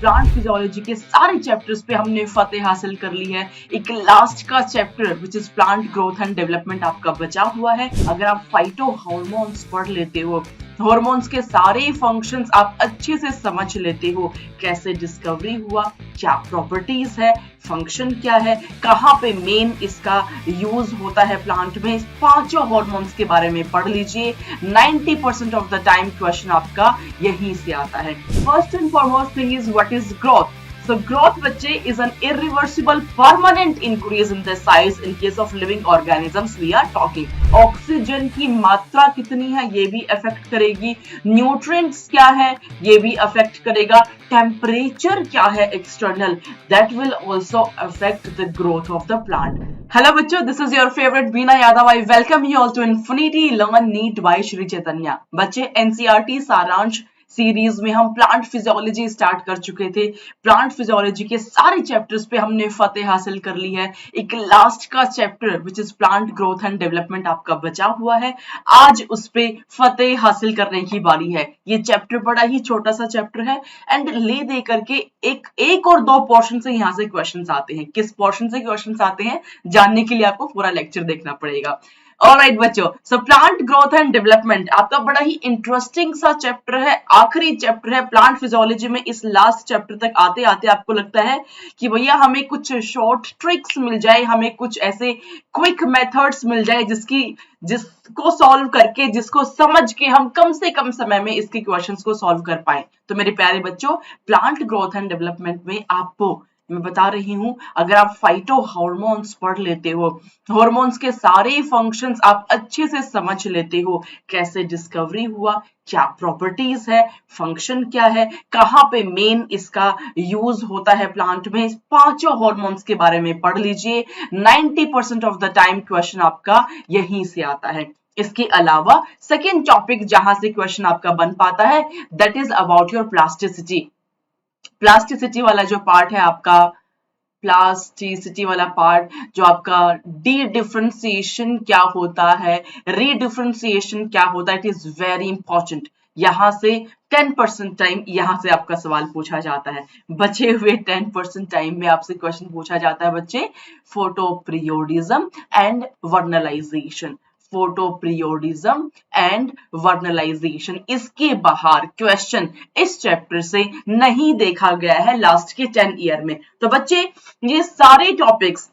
Plant physiology के सारे chapters पे हमने फतेह हासिल कर ली है। एक लास्ट का chapter which is plant growth and development आपका बचा हुआ है। अगर आप फाइटो हार्मोन्स पढ़ लेते हो, हार्मोन्स के सारे फंक्शंस आप अच्छे से समझ लेते हो, कैसे डिस्कवरी हुआ, क्या प्रॉपर्टीज है, फंक्शन क्या है, कहाँ पे मेन इसका यूज होता है प्लांट में, पांचों हार्मोन्स के बारे में पढ़ लीजिए। 90% ऑफ द टाइम क्वेश्चन आपका यहीं से आता है। First and foremost thing is what is growth. So growth बच्चे is an irreversible permanent increase in the size in case of living organisms we are talking. Oxygen की मात्रा कितनी है ये भी अफेक्ट करेगी, न्यूट्रिएंट्स क्या है ये भी अफेक्ट करेगा, टेम्परेचर क्या है external, that will also affect the growth of the plant. Hello बच्चों, this is your favourite Bina Yadav. I welcome you all to Infinity Learn NEET by Shri Chaitanya. बच्चे एनसीईआरटी सारांश सीरीज में हम प्लांट फिजियोलॉजी स्टार्ट कर चुके थे। प्लांट फिजियोलॉजी के सारे चैप्टर्स पे हमने फतेह हासिल कर ली है। एक लास्ट का chapter which is plant growth and development आपका बचा हुआ है। आज उस पे फतेह हासिल करने की बारी है। ये चैप्टर बड़ा ही छोटा सा चैप्टर है एंड ले दे करके एक और दो पोर्शन से यहाँ से क्वेश्चंस आते हैं। किस पोर्शन से क्वेश्चंस आते हैं जानने के लिए आपको पूरा लेक्चर देखना पड़ेगा। ऑलराइट बच्चों, सो प्लांट ग्रोथ एंड डेवलपमेंट आपका बड़ा ही इंटरेस्टिंग सा चैप्टर है, आखिरी चैप्टर है प्लांट फिजियोलॉजी में। इस लास्ट चैप्टर तक आते आते आपको लगता है कि भैया हमें कुछ शॉर्ट ट्रिक्स मिल जाए, हमें कुछ ऐसे क्विक मेथड्स मिल जाए जिसको सॉल्व करके, जिसको समझ के हम कम से कम समय में इसके क्वेश्चंस को सॉल्व कर पाए। तो मेरे प्यारे बच्चों, प्लांट ग्रोथ एंड डेवलपमेंट में आपको मैं बता रही हूं, अगर आप फाइटो हार्मोन्स पढ़ लेते हो, हार्मोन्स के सारे फंक्शंस आप अच्छे से समझ लेते हो, कैसे डिस्कवरी हुआ, क्या प्रॉपर्टीज है, फंक्शन क्या है, कहाँ पे मेन इसका यूज होता है प्लांट में, पांचों हार्मोन्स के बारे में पढ़ लीजिए। 90% ऑफ द टाइम क्वेश्चन आपका यहीं से आता है। इसके अलावा सेकेंड टॉपिक जहां से क्वेश्चन आपका बन पाता है that is about your plasticity. Plasticity वाला जो पार्ट है आपका, प्लास्टिसिटी वाला पार्ट जो आपका डी डिफरेंशिएशन क्या होता है, रीडिफरेंशिएशन क्या होता है, इट इज वेरी इंपॉर्टेंट। यहां से 10% टाइम यहां से आपका सवाल पूछा जाता है। बचे हुए 10% टाइम में आपसे क्वेश्चन पूछा जाता है बच्चे photoperiodism and vernalization. Photoperiodism and vernalization, इसके बाहर क्वेश्चन इस चैप्टर से नहीं देखा गया है लास्ट के 10 ईयर में। तो बच्चे ये सारे टॉपिक्स,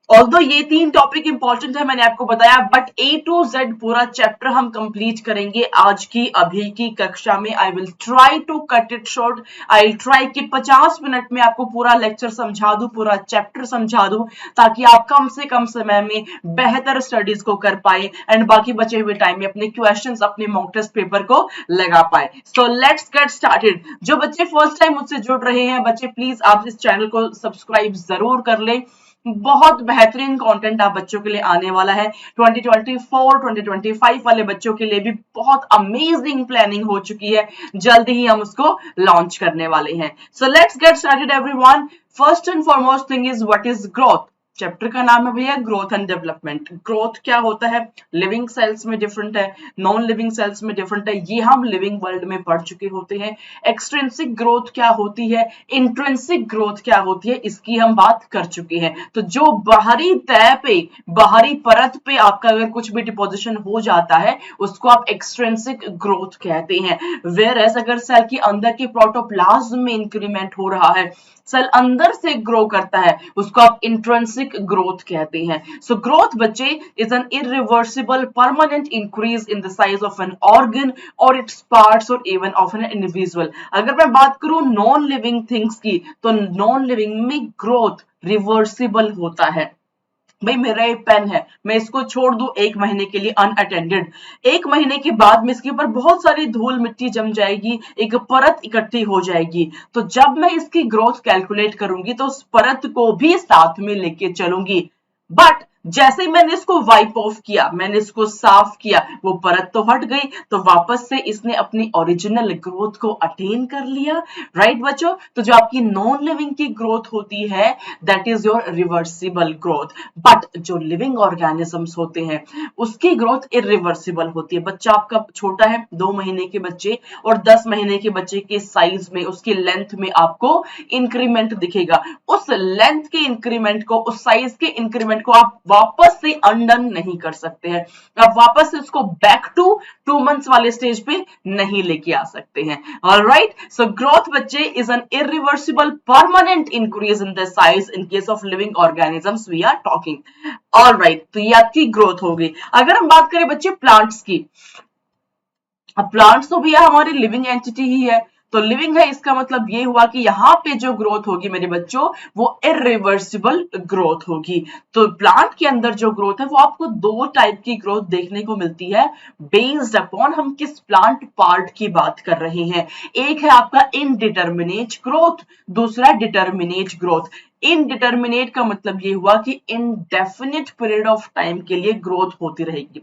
ऑल्दो ये 3 टॉपिक इंपॉर्टेंट है मैंने आपको बताया, बट A to Z पूरा चैप्टर हम कंप्लीट करेंगे आज की अभी की कक्षा में। I will try to cut it short. I will try कि 50 मिनट में आपको पूरा लेक्चर समझा दूं, पूरा चैप्टर समझा दूं, ताकि आप कम से कम समय में बेहतर स्टडीज को कर पाए एंड बाकी बचे हुए टाइम में अपने क्वेश्चंस, अपने मॉक टेस्ट पेपर को लगा पाए। So let's get started. जो बच्चे फर्स्ट टाइम मुझसे जुड़ रहे हैं बच्चे, प्लीज आप इस चैनल को सब्सक्राइब जरूर कर ले। बहुत बेहतरीन कंटेंट आप बच्चों के लिए आने वाला है। 2024-2025 वाले बच्चों के लिए भी बहुत अमेजिंग प्लानिंग हो चुकी है, जल्दी ही हम उसको लॉन्च करने वाले हैं। So let's get started everyone. First and foremost thing is what is growth. Chapter का नाम है भैया ग्रोथ एंड डेवलपमेंट। ग्रोथ क्या होता है, लिविंग सेल्स में डिफरेंट है, नॉन लिविंग सेल्स में डिफरेंट है, ये हम लिविंग वर्ल्ड में पढ़ चुके होते हैं। एक्सट्रिंसिक ग्रोथ क्या होती है, इंट्रिंसिक ग्रोथ क्या होती है, इसकी हम बात कर चुके हैं। तो जो बाहरी तह पे, बाहरी परत पे आपका अगर कुछ भी डिपोजिशन हो जाता है उसको आप एक्सट्रिंसिक ग्रोथ कहते हैं। वेयरएज अगर सेल के अंदर के प्रोटोप्लाज्म में इंक्रीमेंट हो रहा है, सेल अंदर से ग्रो करता है, उसको आप इंट्रिंसिक ग्रोथ कहते हैं। सो ग्रोथ बच्चे is an irreversible permanent increase in the size of an organ और इट्स पार्ट्स और इवन ऑफ एन इंडिविजुअल। अगर मैं बात करूं नॉन लिविंग थिंग्स की, तो नॉन लिविंग में ग्रोथ रिवर्सिबल होता है। भाई मेरा एक पेन है, मैं इसको छोड़ दूं 1 महीने के लिए अनअटेंडेड, 1 महीने के बाद में इसके ऊपर बहुत सारी धूल मिट्टी जम जाएगी, एक परत इकट्ठी हो जाएगी। तो जब मैं इसकी ग्रोथ कैलकुलेट करूंगी तो उस परत को भी साथ में लेके चलूंगी। बट जैसे ही मैंने इसको वाइप ऑफ किया, मैंने इसको साफ किया, वो परत तो हट गई, तो वापस से इसने अपनी ओरिजिनल ग्रोथ को अटेन कर लिया। राइट बच्चों, तो जो आपकी नॉन लिविंग की ग्रोथ होती है that is your reversible growth, but जो लिविंग ऑर्गेनिजम्स होते हैं उसकी ग्रोथ इरिवर्सिबल होती है। बच्चा आपका छोटा है, 2 महीने के बच्चे और 10 महीने के बच्चे के साइज में, उसकी लेंथ में आपको इंक्रीमेंट दिखेगा। उस लेंथ के इंक्रीमेंट को, उस साइज के इंक्रीमेंट को आप वापस से अनडन नहीं कर सकते हैं, आप वापस से उसको बैक टू 2 मंथ्स वाले स्टेज पे नहीं लेके आ सकते हैं। ऑलराइट, सो ग्रोथ बच्चे is an irreversible permanent increase in the size in case of living organisms we are talking. Alright, तो ये आपकी ग्रोथ हो गई। अगर हम बात करें बच्चे प्लांट्स की, अब प्लांट्स तो भैया हमारी लिविंग एंटिटी ही है, तो लिविंग है इसका मतलब ये हुआ कि यहाँ पे जो ग्रोथ होगी मेरे बच्चों वो इरिवर्सिबल ग्रोथ होगी। तो प्लांट के अंदर जो ग्रोथ है वो आपको 2 टाइप की ग्रोथ देखने को मिलती है बेस्ड अपॉन हम किस प्लांट पार्ट की बात कर रहे हैं। एक है आपका इनडिटर्मिनेट ग्रोथ, दूसरा डिटर्मिनेट ग्रोथ। इनडिटर्मिनेट का मतलब ये हुआ कि इनडेफिनिट पीरियड ऑफ टाइम के लिए ग्रोथ होती रहेगी,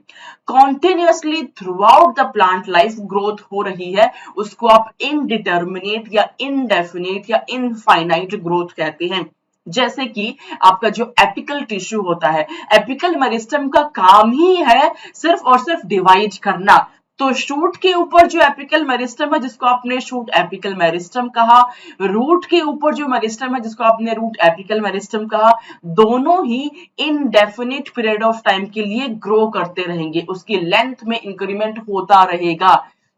continuously through out the plant life growth हो रही है, उसको आप इनडिटर्मिनेट या इनडेफिनिट या इनफाइनाइट ग्रोथ कहते हैं। जैसे कि आपका जो एपिकल टिश्यू होता है, एपिकल मेरिस्टम का काम ही है सिर्फ और सिर्फ डिवाइड करना। तो शूट के ऊपर जो एपिकल मेरिस्टम है जिसको आपने शूट एपिकल मेरिस्टम कहा, रूट के ऊपर जो मेरिस्टम है जिसको आपने रूट एपिकल मेरिस्टम कहा, दोनों ही इनडेफिनिट पीरियड ऑफ टाइम के लिए ग्रो करते रहेंगे, उसकी लेंथ में इंक्रीमेंट होता रहेगा।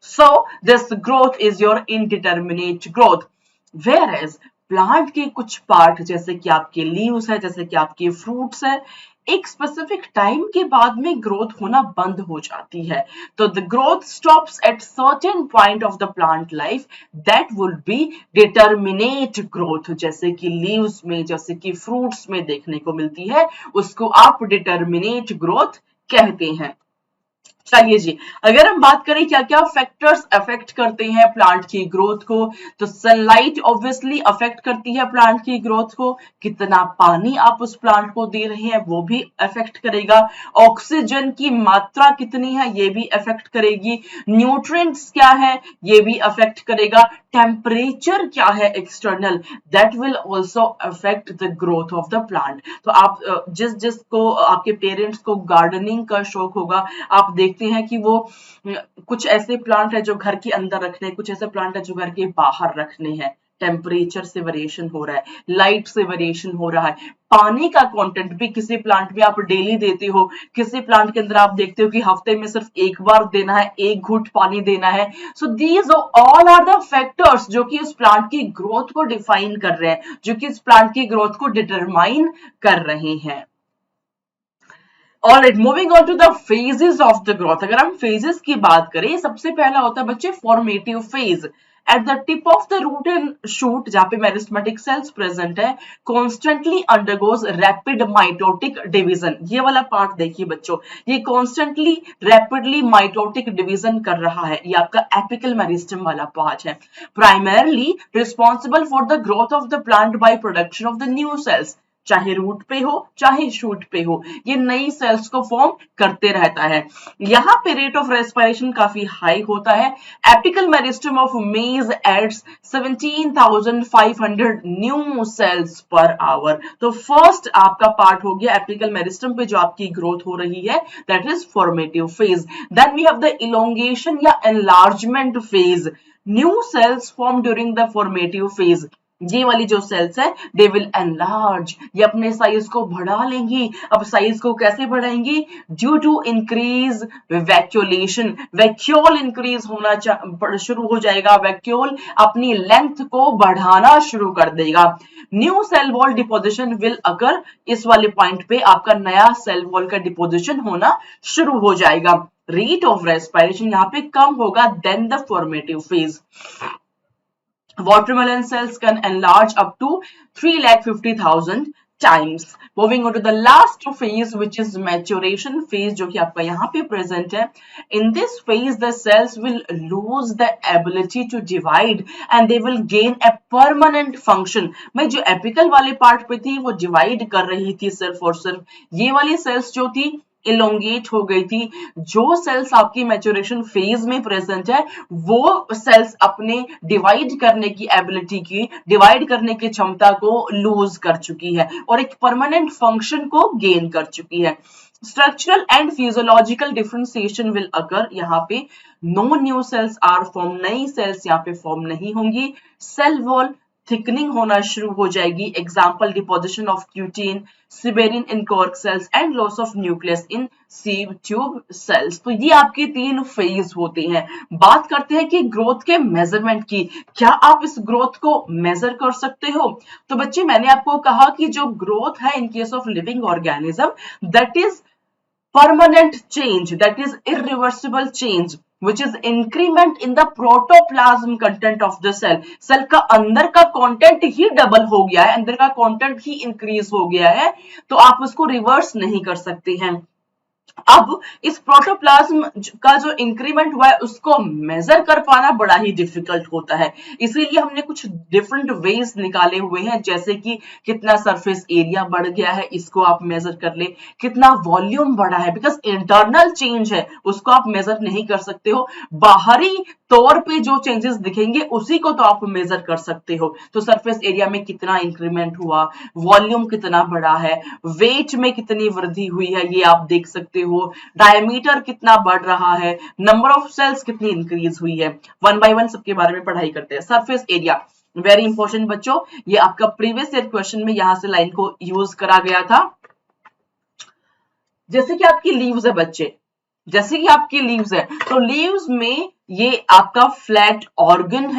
So this growth is your indeterminate growth. Whereas plant के कुछ पार्ट जैसे कि आपके लीव्स है, जैसे कि आपके फ्रूट्स है, एक स्पेसिफिक टाइम के बाद में ग्रोथ होना बंद हो जाती है। तो the growth stops at certain point of the plant life, that would be determinate growth. जैसे कि लीव्स में, जैसे कि फ्रूट्स में देखने को मिलती है, उसको आप डिटर्मिनेट ग्रोथ कहते हैं। चलिए जी, अगर हम बात करें क्या क्या फैक्टर्स अफेक्ट करते हैं प्लांट की ग्रोथ को, तो सनलाइट ऑब्वियसली अफेक्ट करती है प्लांट की ग्रोथ को, कितना पानी आप उस प्लांट को दे रहे हैं वो भी अफेक्ट करेगा, ऑक्सीजन की मात्रा कितनी है ये भी अफेक्ट करेगी, न्यूट्रिएंट्स क्या है ये भी अफेक्ट करेगा, टेम्परेचर क्या है external, that will also affect the growth of the plant. तो आप जिसको आपके पेरेंट्स को गार्डनिंग का शौक होगा, आप देखते हैं कि वो कुछ ऐसे प्लांट है जो घर के अंदर रखने, कुछ ऐसे प्लांट है जो घर के बाहर रखने हैं। टेम्परेचर से वेरिएशन हो रहा है, लाइट से वेरिएशन हो रहा है, पानी का कंटेंट भी किसी प्लांट में आप डेली देते हो, किसी प्लांट के अंदर आप देखते हो कि हफ्ते में सिर्फ एक बार देना है, एक घूंट पानी देना है। So these all are the factors जो कि उस प्लांट की ग्रोथ को डिफाइन कर रहे हैं, जो कि इस प्लांट की ग्रोथ को डिटरमाइन कर रहे हैं। Alright, moving on to the phases of the growth. अगर हम फेजेस की बात करें, सबसे पहला होता है बच्चे formative phase. At the tip of the root and shoot, जहां पे मेरिस्टेमेटिक सेल्स प्रेजेंट है, constantly undergoes rapid mitotic division. ये वाला पार्ट देखिए बच्चों, ये कॉन्स्टेंटली रैपिडली माइटोटिक डिवीजन कर रहा है, ये आपका एपिकल मेरिस्टम वाला पार्ट है, primarily responsible for the growth of the plant by production of the new sales. चाहे रूट पे हो चाहे शूट पे हो, ये नई सेल्स को फॉर्म करते रहता है। यहाँ पे रेट ऑफ रेस्पिरेशन काफी हाई होता है। Apical meristem of maize adds 17,500 new cells per hour. तो फर्स्ट आपका पार्ट हो गया एपिकल मेरिस्टम पे जो आपकी ग्रोथ हो रही है, that is formative phase. Then we have the elongation या enlargement phase. New cells form during the formative phase. ये वाली जो सेल्स है दे विल एनलार्ज, ये अपने साइज को बढ़ा लेंगी। अब साइज को कैसे बढ़ाएंगी? Due to increase vacuolation, vacuole increase होना शुरू हो जाएगा, वैक्यूल अपनी लेंथ को बढ़ाना शुरू कर देगा। New cell wall deposition will occur, इस वाले पॉइंट पे आपका नया सेल वॉल का डिपोजिशन होना शुरू हो जाएगा। रेट ऑफ रेस्पिरेशन यहाँ पे कम होगा than the formative phase. Watermelon cells can enlarge up to 3,50,000 times. Moving on to the last phase, which is maturation phase, जो कि आपका यहाँ पे present है. In this phase, the cells will lose the ability to divide and they will gain a permanent function. मैं जो apical वाले part पे थी वो डिवाइड कर रही थी सिर्फ और सिर्फ, ये वाली सेल्स जो थी इलोंगेट हो गई थी. जो सेल्स आपकी मैच्योरेशन फेज में प्रेजेंट है वो सेल्स अपने डिवाइड करने की एबिलिटी की, डिवाइड करने की क्षमता को लूज कर चुकी है और एक परमानेंट फंक्शन को गेन कर चुकी है. Structural and physiological differentiation will occur. यहाँ पे no new cells are form, नई सेल्स यहाँ पे फॉर्म नहीं होंगी. सेल वॉल थिकनिंग होना शुरू हो जाएगी. Example deposition of cutin, suberin in cork cells and loss of nucleus in sieve tube cells. तो ये आपके 3 फेज होते हैं. बात करते हैं कि ग्रोथ के मेजरमेंट की. क्या आप इस ग्रोथ को मेजर कर सकते हो? तो बच्चे मैंने आपको कहा कि जो ग्रोथ है इन case of living organism, that is permanent change, that is irreversible change, which is increment in the protoplasm content of the cell. Cell का अंदर का कंटेंट ही डबल हो गया है, अंदर का कंटेंट ही इंक्रीज हो गया है, तो आप उसको रिवर्स नहीं कर सकते हैं. अब इस प्रोटोप्लाज्म का जो इंक्रीमेंट हुआ है उसको मेजर कर पाना बड़ा ही डिफिकल्ट होता है. इसीलिए हमने कुछ डिफरेंट वेज निकाले हुए हैं, जैसे कि कितना सरफेस एरिया बढ़ गया है इसको आप मेजर कर ले, कितना वॉल्यूम बढ़ा है, बिकॉज इंटरनल चेंज है उसको आप मेजर नहीं कर सकते हो. बाहरी तौर पे जो चेंजेस दिखेंगे उसी को तो आप मेजर कर सकते हो. तो सरफेस एरिया में कितना इंक्रीमेंट हुआ, वॉल्यूम कितना बढ़ा है, वेट में कितनी वृद्धि हुई है ये आप देख सकते हो, डायमीटर कितना बढ़ रहा है, नंबर ऑफ सेल्स कितनी इंक्रीज हुई है. वन बाय वन सबके बारे में पढ़ाई करते हैं. सरफेस एरिया वेरी इंपॉर्टेंट बच्चों, ये आपका प्रीवियस ईयर क्वेश्चन में यहां से लाइन को यूज करा गया था. जैसे कि आपकी लीव्स है बच्चे, जैसे कि आपकी लीव्स है, तो लीव्स में ये आपका फ्लैट ऑर्गन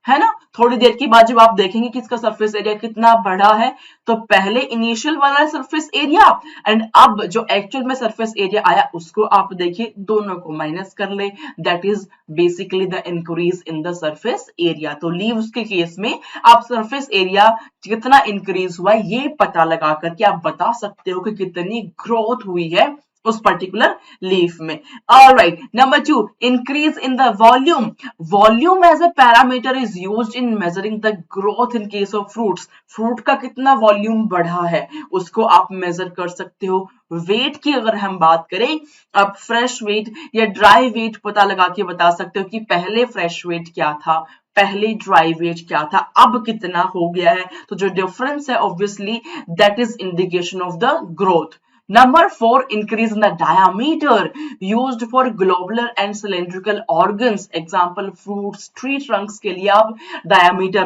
है ना. थोड़ी देर के बाद जब आप देखेंगे कि इसका सरफेस एरिया कितना बड़ा है, तो पहले इनिशियल वाला सरफेस एरिया एंड अब जो एक्चुअल में सरफेस एरिया आया उसको आप देखिए, दोनों को माइनस कर ले, that is basically the increase in the surface area. तो लीव्स के केस में आप सरफेस एरिया कितना इंक्रीज हुआ ये पता लगा करके आप बता सकते हो कि कितनी ग्रोथ हुई है उस पर्टिकुलर लीफ में. Alright, number 2, increase in the volume. Volume as a parameter is used in measuring the growth in case of fruits. Fruit का कितना वॉल्यूम बढ़ा है उसको आप मेजर कर सकते हो. वेट की अगर हम बात करें, आप फ्रेश वेट या ड्राई वेट पता लगा के बता सकते हो कि पहले फ्रेश वेट क्या था, पहले ड्राई वेट क्या था, अब कितना हो गया है. तो जो डिफरेंस है obviously that is indication of the growth. Number 4, increase in the diameter used for globular and cylindrical organs. Example fruits, tree trunks के लिए आप diameter.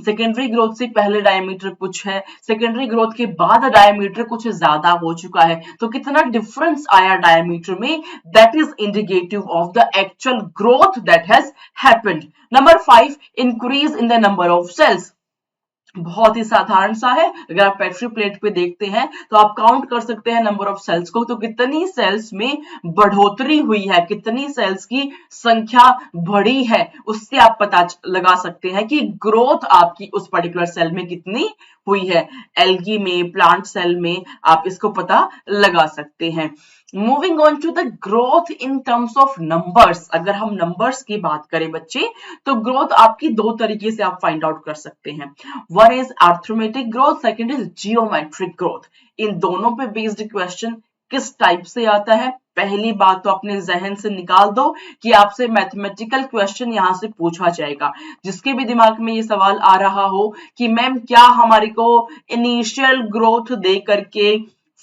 Secondary growth से पहले diameter कुछ है, secondary growth के बाद diameter कुछ ज्यादा हो चुका है, तो कितना difference आया diameter में, that is indicative of the actual growth that has happened. Number 5, increase in the number of cells. बहुत ही साधारण सा है. अगर आप पेट्री प्लेट पे देखते हैं तो आप काउंट कर सकते हैं नंबर ऑफ सेल्स को, तो कितनी सेल्स में बढ़ोतरी हुई है, कितनी सेल्स की संख्या बढ़ी है, उससे आप पता लगा सकते हैं कि ग्रोथ आपकी उस पर्टिकुलर सेल में कितनी हुई है. एल्गी में, प्लांट सेल में आप इसको पता लगा सकते हैं. Moving on to the growth in terms of numbers. अगर हम नंबर्स की बात करें बच्चे, तो ग्रोथ आपकी 2 तरीके से आप फाइंड आउट कर सकते हैं. One is arithmetic growth, second is geometric growth. इन दोनों पे बेस्ड क्वेश्चन किस टाइप से आता है, पहली बात तो अपने जहन से निकाल दो कि आपसे मैथमेटिकल क्वेश्चन यहां से पूछा जाएगा. जिसके भी दिमाग में ये सवाल आ रहा हो कि मैम क्या हमारे को इनिशियल ग्रोथ दे करके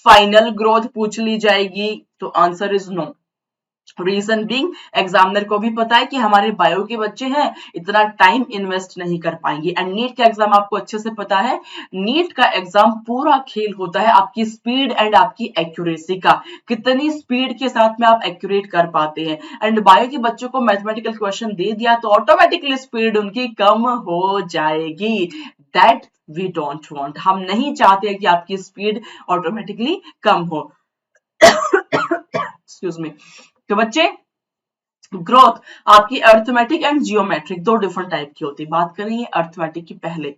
फाइनल ग्रोथ पूछ ली जाएगी, तो answer is no. Reason being, examiner को भी पता है कि हमारे बायो के बच्चे हैं, इतना टाइम इन्वेस्ट नहीं कर पाएंगे. एंड नीट का एग्जाम आपको अच्छे से पता है, नीट का एग्जाम पूरा खेल होता है आपकी स्पीड एंड आपकी एक्यूरेसी का, कितनी स्पीड के साथ में आप एक्यूरेट कर पाते हैं. एंड बायो के बच्चों को मैथमेटिकल क्वेश्चन दे दिया तो ऑटोमेटिकली स्पीड उनकी कम हो जाएगी. That we don't want. हम नहीं चाहते कि आपकी स्पीड ऑटोमेटिकली कम हो. Excuse me. तो बच्चे ग्रोथ आपकी arithmetic and geometric 2 different type की होती है. बात करेंगे अर्थमेटिक की पहले.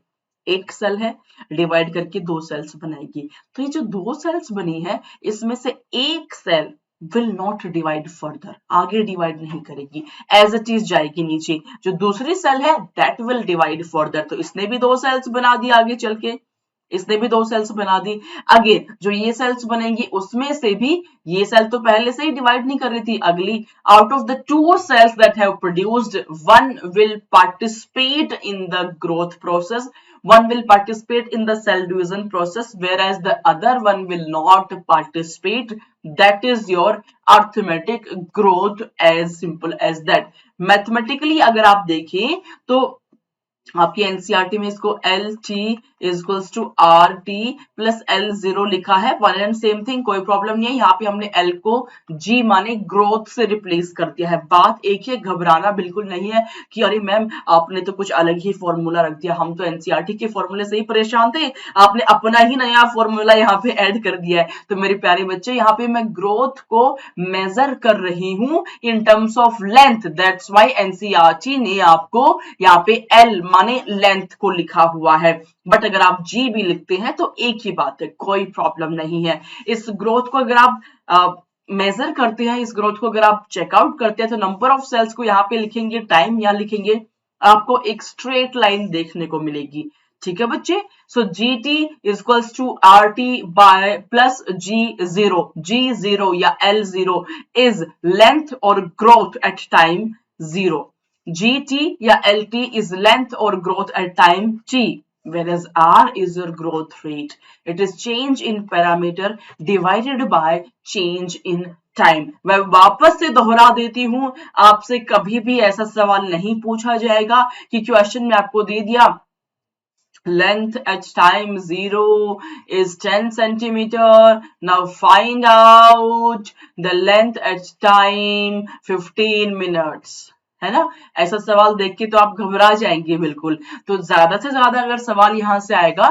एक सेल है, डिवाइड करके 2 सेल्स बनाएगी। तो ये जो 2 सेल्स बनी है इसमें से एक cell will not divide further, आगे डिवाइड नहीं करेगी, एज इट इज जाएगी नीचे। जो दूसरी सेल है दैट विल डिवाइड फर्दर, तो इसने भी 2 सेल्स बना दी आगे चल के, इसने भी 2 सेल्स बना दी। अगेन जो ये सेल्स बनेंगी उसमें से भी ये सेल तो पहले से ही डिवाइड नहीं कर रही थी, अगली out of the 2 cells that have produced, one will participate in the growth process, one will participate in the cell division process, whereas the other one will not participate. That is your arithmetic growth, as simple as that. Mathematically अगर आप देखें तो आपकी NCERT में इसको L T equals to R T plus L zero लिखा है, one and same thing, कोई प्रॉब्लम नहीं है। यहाँ पे हमने एल को जी माने ग्रोथ से रिप्लेस कर दिया है। बात एक ही, घबराना बिल्कुल नहीं है कि अरे मैम आपने तो कुछ अलग ही फॉर्मूला रख दिया, हम तो एनसीईआरटी के फॉर्मूले से ही परेशान थे, आपने अपना ही नया फॉर्मूला यहाँ पे ऐड कर दिया है। तो मेरे प्यारे बच्चे यहाँ पे मैं ग्रोथ को मेजर कर रही हूँ इन terms of length, that's why NCERT ने आपको यहाँ पे एल माने लेंथ को लिखा हुआ है। बट अगर आप जी भी लिखते हैं तो एक ही बात है, कोई प्रॉब्लम नहीं है। इस ग्रोथ को अगर आप मेजर करते हैं, इस ग्रोथ को अगर आप चेकआउट करते हैं तो नंबर ऑफ सेल्स को यहाँ पे लिखेंगे, टाइम यहाँ लिखेंगे, आपको एक स्ट्रेट लाइन देखने को मिलेगी। ठीक है बच्चे, so G T equals to R T by plus G zero या एल जीरो इज लेंथ और growth at time zero. gt या lt is length or growth at time t, whereas r is your growth rate. It is change in parameter divided by change in time. मैं वापस से दोहरा देती हूं, आपसे कभी भी ऐसा सवाल नहीं पूछा जाएगा कि क्वेश्चन में आपको दे दिया length at time 0 is 10 centimeter, now find out the length at time 15 minutes, है ना। ऐसा सवाल देख के तो आप घबरा जाएंगे बिल्कुल। तो ज्यादा से ज्यादा अगर सवाल यहां से आएगा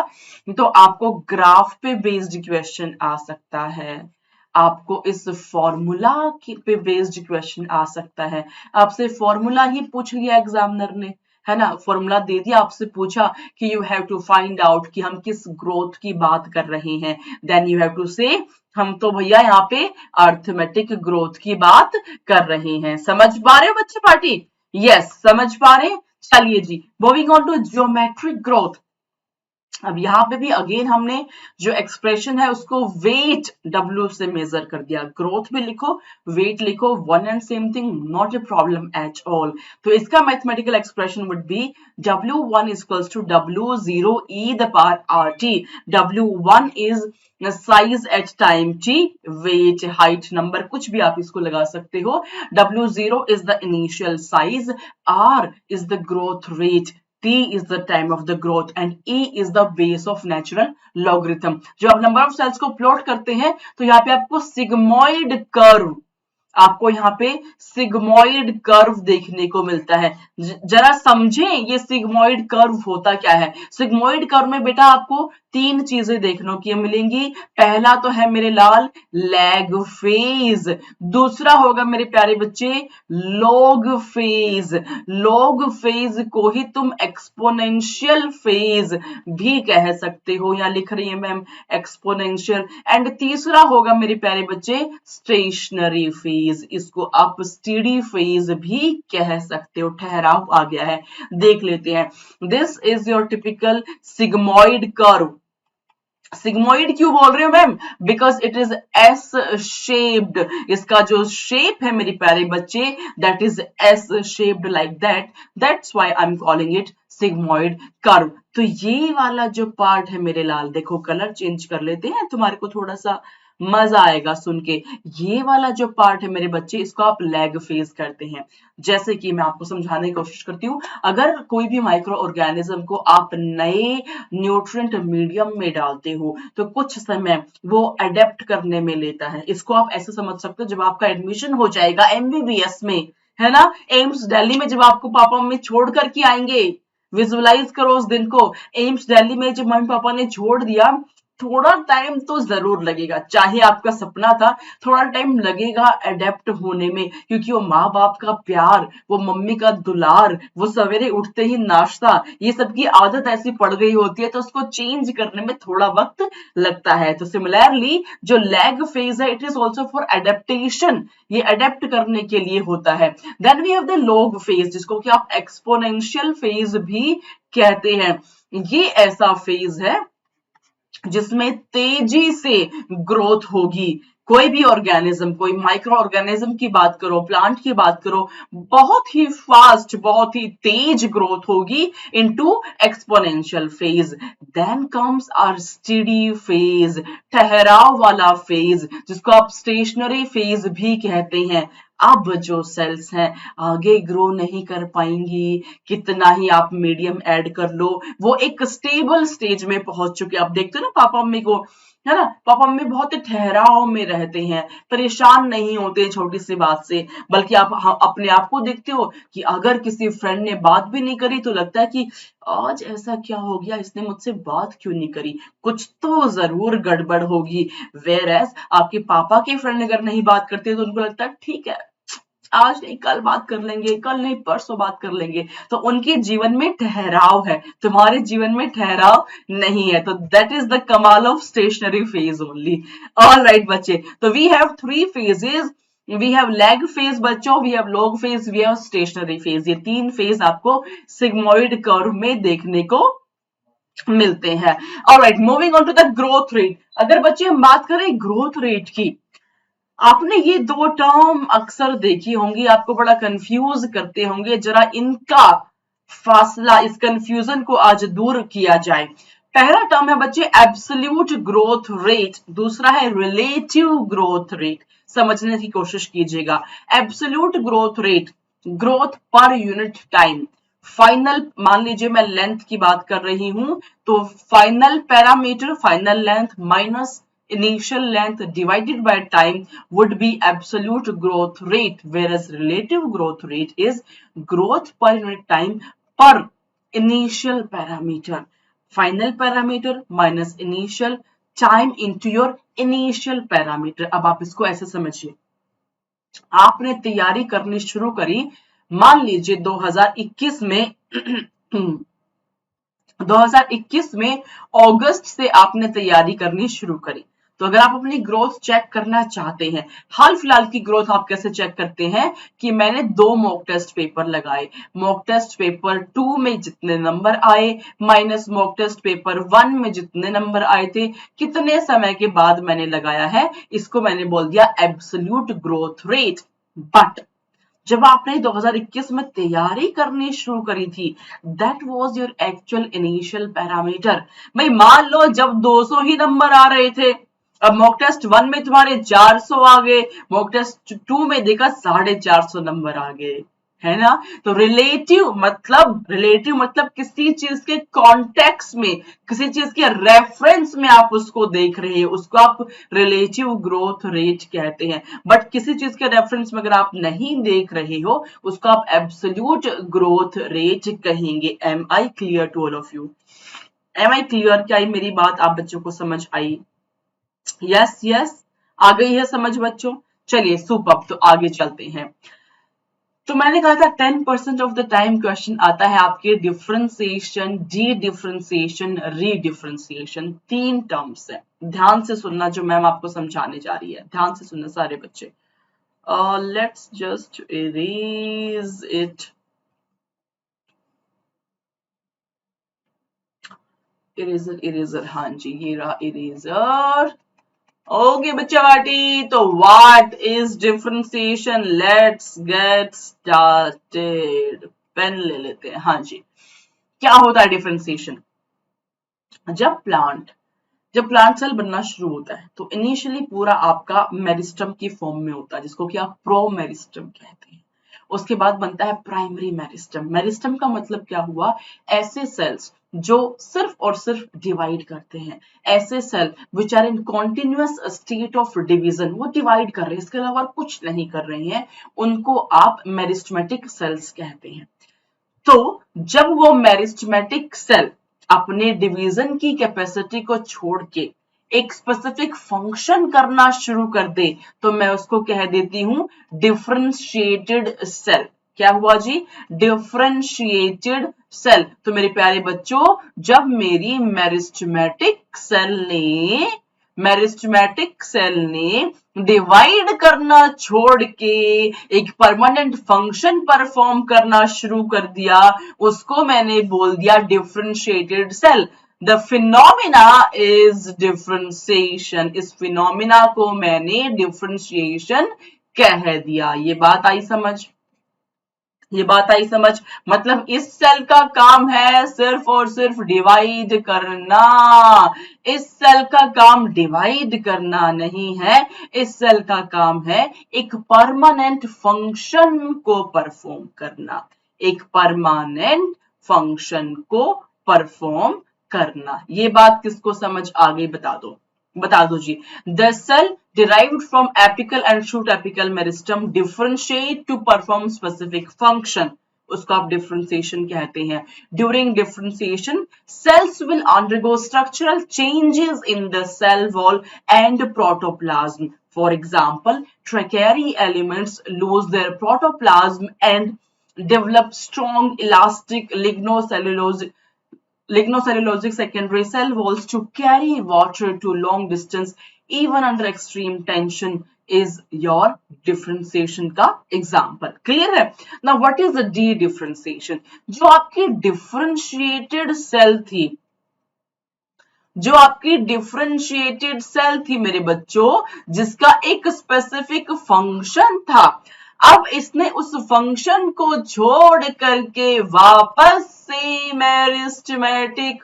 तो आपको ग्राफ पे बेस्ड क्वेश्चन आ सकता है, आपको इस फॉर्मूला पे बेस्ड क्वेश्चन आ सकता है। आपसे फॉर्मूला ही पूछ लिया एग्जामिनर ने, है ना, फॉर्मूला दे दिया, आपसे पूछा कि you have to find out कि हम किस ग्रोथ की बात कर रहे हैं, देन यू हैव टू से हम तो भैया यहाँ पे अर्थमेटिक ग्रोथ की बात कर रहे हैं। समझ पा रहे हो बच्चे पार्टी? यस, समझ पा रहे हैं। चलिए जी, moving on to geometric growth. अब यहाँ पे भी अगेन हमने जो एक्सप्रेशन है उसको वेट W से मेजर कर दिया, ग्रोथ भी लिखो वेट लिखो, one and same thing, not a problem at all. तो इसका mathematical expression would be W1 equals to W0 e the power RT। W1 is size at time t, weight height number कुछ भी आप इसको लगा सकते हो। W0 is the initial size, R is the growth rate, T is the time of the growth and E is the base of natural logarithm। जो आप number of sales को प्लॉट करते हैं तो यहाँ पे आपको सिग्मोइड कर्व, आपको यहाँ पे सिग्मोइड कर्व देखने को मिलता है। जरा समझें ये सिग्मोइड कर्व होता क्या है। सिग्मोइड कर्व में बेटा आपको 3 चीजें देखने को मिलेंगी। पहला तो है मेरे लाल लैग फेज, दूसरा होगा मेरे प्यारे बच्चे लॉग फेज, लॉग फेज को ही तुम एक्सपोनेंशियल फेज भी कह सकते हो, यहाँ लिख रही है मैम एक्सपोनेंशियल। एंड तीसरा होगा मेरे प्यारे बच्चे स्टेशनरी फेज, इसको आप स्टेडी फेज भी कह सकते हो, ठहराव आ गया है, देख लेते हैं। This is your typical sigmoid curve. Sigmoid क्यों बोल रहे हो ma'am? Because it is S shaped, इसका जो शेप है मेरे प्यारे बच्चे that is S shaped like that, that's why I am calling it sigmoid curve. तो ये वाला जो पार्ट है मेरे लाल, देखो कलर चेंज कर लेते हैं, तुम्हारे को थोड़ा सा मजा आएगा सुन के। ये वाला जो पार्ट है मेरे बच्चे इसको आप लैग फेज करते हैं। जैसे कि मैं आपको समझाने की कोशिश करती हूँ, अगर कोई भी माइक्रो ऑर्गेनिज्म को आप नए न्यूट्रिएंट मीडियम में डालते हो तो कुछ समय वो अडेप्ट करने में लेता है। इसको आप ऐसे समझ सकते हो, जब आपका एडमिशन हो जाएगा एमबीबीएस में, है ना, एम्स दिल्ली में, जब आपको पापा मम्मी छोड़ कर के आएंगे, विजुअलाइज करो उस दिन को, एम्स दिल्ली में जब मम्मी पापा ने छोड़ दिया थोड़ा टाइम तो जरूर लगेगा, चाहे आपका सपना था, थोड़ा टाइम लगेगा अडेप्ट होने में, क्योंकि वो माँ बाप का प्यार, वो मम्मी का दुलार, वो सवेरे उठते ही नाश्ता, ये सब की आदत ऐसी पड़ गई होती है, तो उसको चेंज करने में थोड़ा वक्त लगता है। तो सिमिलरली जो लैग फेज है, it is also for adaptation, ये अडेप्ट करने के लिए होता है। Then we have the log phase, जिसको कि आप एक्सपोनेंशियल फेज भी कहते हैं। ये ऐसा फेज है जिसमें तेजी से ग्रोथ होगी। कोई भी ऑर्गेनिज्म, कोई माइक्रो ऑर्गेनिज्म की बात करो, प्लांट की बात करो, बहुत ही फास्ट, बहुत ही तेज ग्रोथ होगी into exponential phase. Then comes our steady phase, ठहराव वाला फेज, जिसको आप स्टेशनरी फेज भी कहते हैं। अब जो सेल्स हैं आगे ग्रो नहीं कर पाएंगी, कितना ही आप मीडियम ऐड कर लो, वो एक स्टेबल स्टेज में पहुंच चुके। आप देखते हो ना पापा मम्मी को, है ना, पापा मम्मी बहुत ठहराव में रहते हैं, परेशान नहीं होते छोटी सी बात से। बल्कि आप अपने आप को देखते हो कि अगर किसी फ्रेंड ने बात भी नहीं करी तो लगता है कि आज ऐसा क्या हो गया, इसने मुझसे बात क्यों नहीं करी, कुछ तो जरूर गड़बड़ होगी। वेयर एज आपके पापा के फ्रेंड अगर नहीं बात करते तो उनको लगता है ठीक है, आज नहीं कल बात कर लेंगे, कल नहीं परसों बात कर लेंगे। तो उनके जीवन में ठहराव है, तुम्हारे जीवन में ठहराव नहीं है। तो दैट इज द कमाल of stationary phase only. All right बच्चे, तो we have three phases, we have lag phase बच्चों, we have log phase, we have stationary phase. ये तीन फेज आपको सिग्मोइड कर्व में देखने को मिलते हैं। Alright, moving on to the growth rate. अगर बच्चे हम बात करें ग्रोथ रेट की, आपने ये दो टर्म अक्सर देखी होंगी, आपको बड़ा कंफ्यूज करते होंगे, जरा इनका फासला, इस कंफ्यूजन को आज दूर किया जाए। पहला टर्म है बच्चे एब्सोल्यूट ग्रोथ रेट, दूसरा है रिलेटिव ग्रोथ रेट। समझने की कोशिश कीजिएगा। Absolute growth rate, growth per unit time. Final, मान लीजिए मैं लेंथ की बात कर रही हूं, तो final parameter, final length minus initial length divided by time would be absolute growth rate, whereas relative growth rate is growth per unit time per initial parameter. Final parameter minus initial time into your initial parameter. अब आप इसको ऐसे समझिए, आपने तैयारी करनी शुरू करी, मान लीजिए 2021 में 2021 में अगस्त से आपने तैयारी करनी शुरू करी। तो अगर आप अपनी ग्रोथ चेक करना चाहते हैं, हाल फिलहाल की ग्रोथ आप कैसे चेक करते हैं कि मैंने 2 मॉक टेस्ट पेपर लगाए, मॉक टेस्ट पेपर 2 में जितने नंबर आए माइनस मॉक टेस्ट पेपर 1 में जितने नंबर आए थे, कितने समय के बाद मैंने लगाया है, इसको मैंने बोल दिया एब्सोल्यूट ग्रोथ रेट। बट जब आपने 2021 में तैयारी करनी शुरू करी थी, that was your actual initial parameter. भाई मान लो जब 200 ही नंबर आ रहे थे, अब मॉक टेस्ट 1 में तुम्हारे 400 आ गए, मॉक टेस्ट 2 में देखा 450 नंबर आ गए, है ना। तो रिलेटिव मतलब किसी चीज के कॉन्टेक्स्ट में, किसी चीज के रेफरेंस में आप उसको देख रहे हो, उसको आप रिलेटिव ग्रोथ रेट कहते हैं। बट किसी चीज के रेफरेंस में अगर आप नहीं देख रहे हो, उसको आप एब्सोल्यूट ग्रोथ रेट कहेंगे। Am I clear to all of you? Am I clear? क्या मेरी बात आप बच्चों को समझ आई? यस यस, आ गई है समझ बच्चों? चलिए सुपर, तो आगे चलते हैं। तो मैंने कहा था 10% ऑफ द टाइम क्वेश्चन आता है आपके डिफरेंशिएशन, डी डिफरेंशिएशन, रीडिफरेंशिएशन, 3 टर्म्स है। ध्यान से सुनना जो मैम आपको समझाने जा रही है, ध्यान से सुनना सारे बच्चे। Let's just erase it. Eraser, eraser, हाँ जी ये रहा इरेजर। ओके बच्चा वाटी, तो what is differentiation? Let's get started. Pen ले लेते हैं। हाँ जी, क्या होता है डिफरेंशिएशन? जब प्लांट सेल बनना शुरू होता है तो इनिशियली पूरा आपका मेरिस्टम की फॉर्म में होता है, जिसको कि आप प्रो मेरिस्टम कहते हैं। उसके बाद बनता है प्राइमरी मेरिस्टम। मेरिस्टम का मतलब क्या हुआ? ऐसे सेल्स जो सिर्फ और सिर्फ डिवाइड करते हैं, ऐसे cell which are in continuous state of division, वो डिवाइड कर रहे हैं, इसके अलावा कुछ नहीं कर रहे हैं, उनको आप मेरिस्टमेटिक सेल्स कहते हैं। तो जब वो मेरिस्टमेटिक सेल अपने डिवीजन की कैपेसिटी को छोड़ के एक स्पेसिफिक फंक्शन करना शुरू कर दे तो मैं उसको कह देती हूं डिफरेंशिएटेड सेल। क्या हुआ जी? Differentiated cell. तो मेरे प्यारे बच्चों, जब मेरी मेरिस्टेमेटिक सेल ने डिवाइड करना छोड़ के एक परमानेंट फंक्शन परफॉर्म करना शुरू कर दिया, उसको मैंने बोल दिया differentiated cell. The phenomena is differentiation. इस फिनोमिना को मैंने डिफरेंशिएशन कह दिया। ये बात आई समझ? मतलब इस सेल का काम है सिर्फ और सिर्फ डिवाइड करना। इस सेल का काम डिवाइड करना नहीं है, इस सेल का काम है एक परमानेंट फंक्शन को परफॉर्म करना। एक परमानेंट फंक्शन को परफॉर्म करना। ये बात किसको समझ आ गई? बता दो जी। The cell derived from apical and shoot apical meristem differentiate to perform specific function. उसको आप differentiation कहते हैं। During differentiation, cells will undergo structural changes in the cell wall and protoplasm. For example, tracheary elements lose their protoplasm and develop strong elastic lignocellulosic secondary cell walls to carry water to long distance even under extreme tension is your differentiation का example. Clear है? Now what is the de-differentiation? जो आपकी differentiated cell थी मेरे बच्चों, जिसका एक specific function था, अब इसने उस फंक्शन को छोड़ करके वापस से मेरिस्टेमेटिक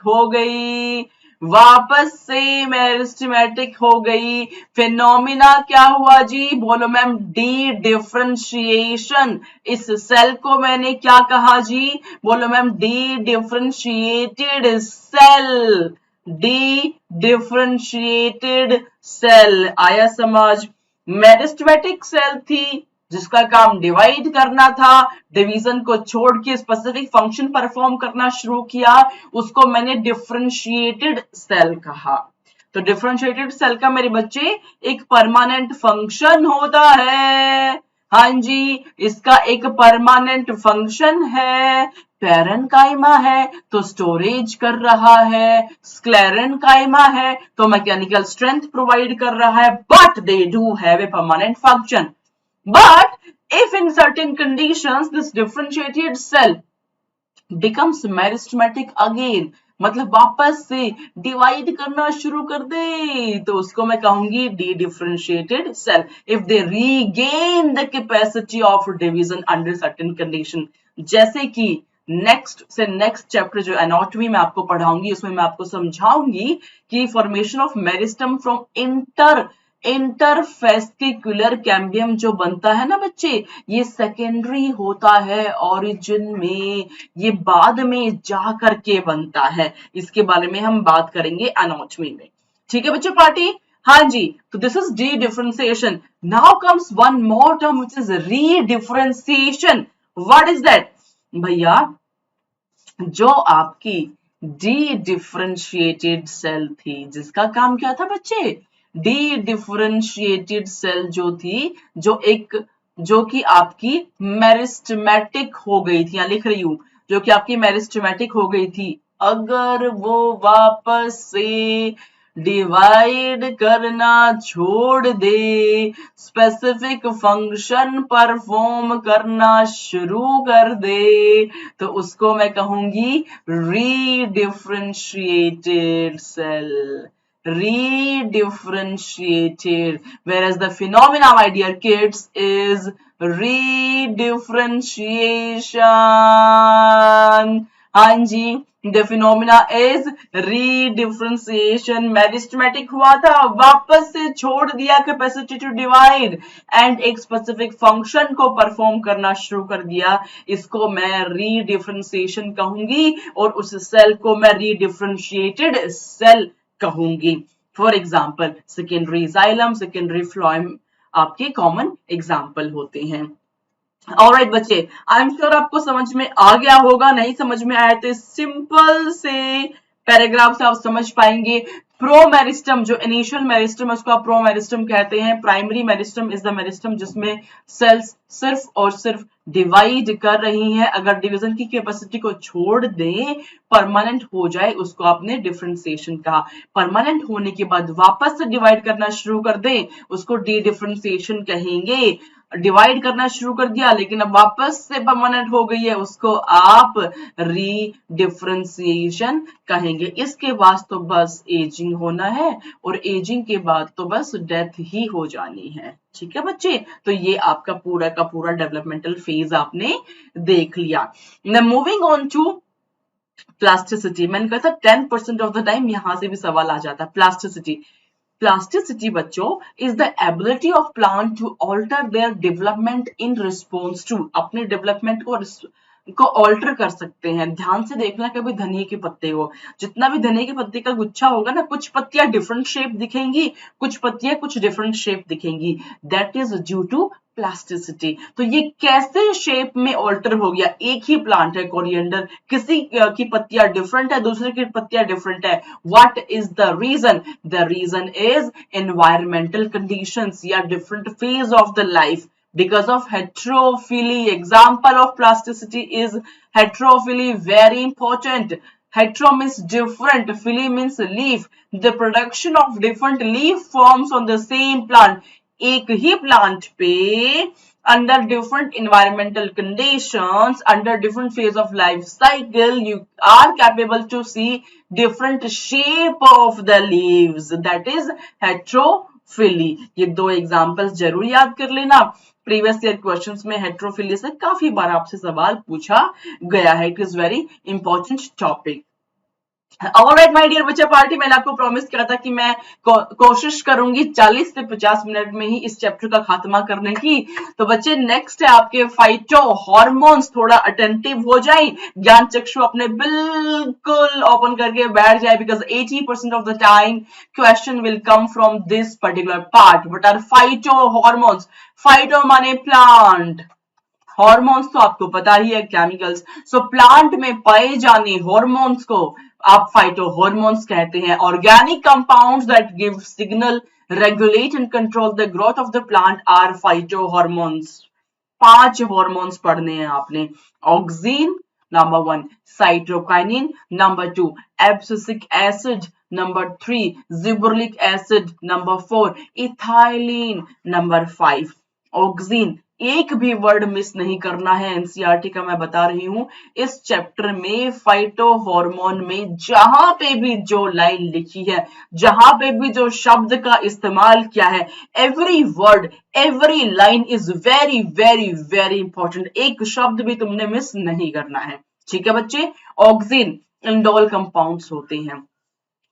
हो गई। फिनोमिना क्या हुआ जी? बोलो मैम, डी डिफरेंशिएशन। इस सेल को मैंने क्या कहा जी? बोलो ma'am, dedifferentiated cell. Dedifferentiated cell. आया समझ? मेरिस्टेमेटिक सेल थी जिसका काम डिवाइड करना था, डिवीजन को छोड़ के स्पेसिफिक फंक्शन परफॉर्म करना शुरू किया, उसको मैंने डिफरेंशिएटेड सेल कहा। तो डिफरेंशिएटेड सेल का मेरे बच्चे एक परमानेंट फंक्शन होता है। हाँ जी, इसका एक परमानेंट फंक्शन है। पैरेन्काइमा है तो स्टोरेज कर रहा है, स्क्लेरेन्काइमा है तो मैकेनिकल स्ट्रेंथ प्रोवाइड कर रहा है, but they do have a permanent function. But if in certain conditions this differentiated cell becomes meristematic again, मतलब वापस से डिवाइड करना शुरू कर दे, तो उसको मैं कहूंगी dedifferentiated cell. If they regain the capacity of division under certain condition, जैसे कि नेक्स्ट चैप्टर जो एनाटॉमी में आपको पढ़ाऊंगी, उसमें मैं आपको समझाऊंगी कि formation of meristem from interfascicular cambium जो बनता है ना बच्चे, ये सेकेंडरी होता है ओरिजिन में, ये बाद में जा करके बनता है। इसके बारे में हम बात करेंगे एनाटॉमी में। ठीक है बच्चों पार्टी? हाँ जी, तो this is D differentiation. Now comes one more term which is रीडिफरेंशिएशन। What is that? भैया, जो आपकी डी डिफरेंशिएटेड सेल थी, जिसका काम क्या था बच्चे? डी डिफरेंशिएटेड सेल जो थी, जो कि आपकी मेरिस्टेमेटिक हो गई थी, यहां लिख रही हूं, जो कि आपकी मेरिस्टेमेटिक हो गई थी, अगर वो वापस से डिवाइड करना छोड़ दे, स्पेसिफिक फंक्शन परफॉर्म करना शुरू कर दे, तो उसको मैं कहूंगी रीडिफरेंशिएटेड cell. Redifferentiated, whereas the phenomena, my dear kids, is redifferentiation. हाँ जी, the phenomena is redifferentiation. Meristematic हुआ था, वापस से छोड़ दिया कैपेसिटी टू डिवाइड एंड एक स्पेसिफिक फंक्शन को परफॉर्म करना शुरू कर दिया, इसको मैं रीडिफरेंशिएशन कहूंगी, और उस सेल को मैं रीडिफरेंशिएटेड सेल कहूंगी। For example secondary xylem, secondary phloem आपके कॉमन एग्जाम्पल होते हैं। ऑलराइट बच्चे, आई एम श्योर आपको समझ में आ गया होगा। नहीं समझ में आया तो सिंपल से पैराग्राफ से आप समझ पाएंगे प्रोमेरिस्टम, जो इनिशियल मेरिस्टम है उसको आप प्रोमेरिस्टम कहते हैं। Primary meristem is the meristem जिसमें सेल्स सिर्फ और सिर्फ डिवाइड कर रही हैं। अगर डिवीजन की कैपेसिटी को छोड़ दें, परमानेंट हो जाए, उसको आपने डिफरेंशिएशन कहा। परमानेंट होने के बाद वापस से डिवाइड करना शुरू कर दें, उसको डी डिफरेंशिएशन कहेंगे। डिवाइड करना शुरू कर दिया लेकिन अब वापस से परमानेंट हो गई है, उसको आप री डिफरेंशिएशन कहेंगे। इसके बाद तो बस एजिंग होना है और एजिंग के बाद तो बस डेथ ही हो जानी है। ठीक है बच्चे, तो ये आपका पूरा का पूरा डेवलपमेंटल फेज आपने देख लिया। Moving on to plasticity. मैंने कहा था 10% ऑफ द टाइम यहां से भी सवाल आ जाता है। प्लास्टिसिटी, plasticity बच्चों is the ability of plant to alter their development in response to, अपने डेवलपमेंट को ऑल्टर कर सकते हैं। ध्यान से देखना, कभी धनिये के पत्ते को, जितना भी धनिये के पत्ते का गुच्छा होगा ना, कुछ पत्तियां डिफरेंट शेप दिखेंगी, कुछ पत्तियां कुछ डिफरेंट शेप दिखेंगी। That is due to plasticity. तो ये कैसे शेप में ऑल्टर हो गया? एक ही प्लांट है कोरिएंडर, किसी की पत्तियां डिफरेंट है, दूसरे की पत्तियां डिफरेंट है। What is the reason? The reason is environmental conditions या different phase of the life, because of heterophily. Example of plasticity is heterophily, very important. Hetero means different, phily means leaf. The production of different leaf forms on the same plant. एक ही plant पे under different environmental conditions, under different phase of life cycle, you are capable to see different shape of the leaves. That is heterophily. ये दो examples जरूर याद कर लेना। Previous year questions में heterophylly से काफी बार आपसे सवाल पूछा गया है। It is very important topic. Alright my dear बच्चा पार्टी, मैंने आपको प्रॉमिस किया था कि मैं कोशिश करूंगी 40 से 50 मिनट में ही इस चैप्टर का खात्मा करने की। तो बच्चे नेक्स्ट है आपके फाइटो हार्मोन्स। थोड़ा अटेंटिव हो जाए, ज्ञान चक्षु अपने बिल्कुल ओपन करके बैठ जाए, because 80% of the time question will come from this particular part. What are phyto hormones? Phyto माने प्लांट, हॉर्मोन्स तो आपको पता ही है, केमिकल्स। सो प्लांट में पाए जाने हॉर्मोन्स को आप फाइटोहॉर्मोन्स कहते हैं। Organic compounds that give signal, regulate and control the growth of the plant are phytohormones. 5 hormones पढ़ने हैं आपने। Auxin number 1, cytokinin number 2, abscisic acid number 3, gibberellic acid number 4, ethylene number 5। Auxin, एक भी word miss नहीं करना है, NCERT का मैं बता रही हूं। इस चैप्टर में फाइटो हार्मोन में जहां पे भी जो लाइन लिखी है, जहां पे भी जो शब्द का इस्तेमाल किया है, every word, every line is very very very important. एक शब्द भी तुमने मिस नहीं करना है। ठीक है बच्चे। ऑक्सीन इंडोल कंपाउंड्स होते हैं,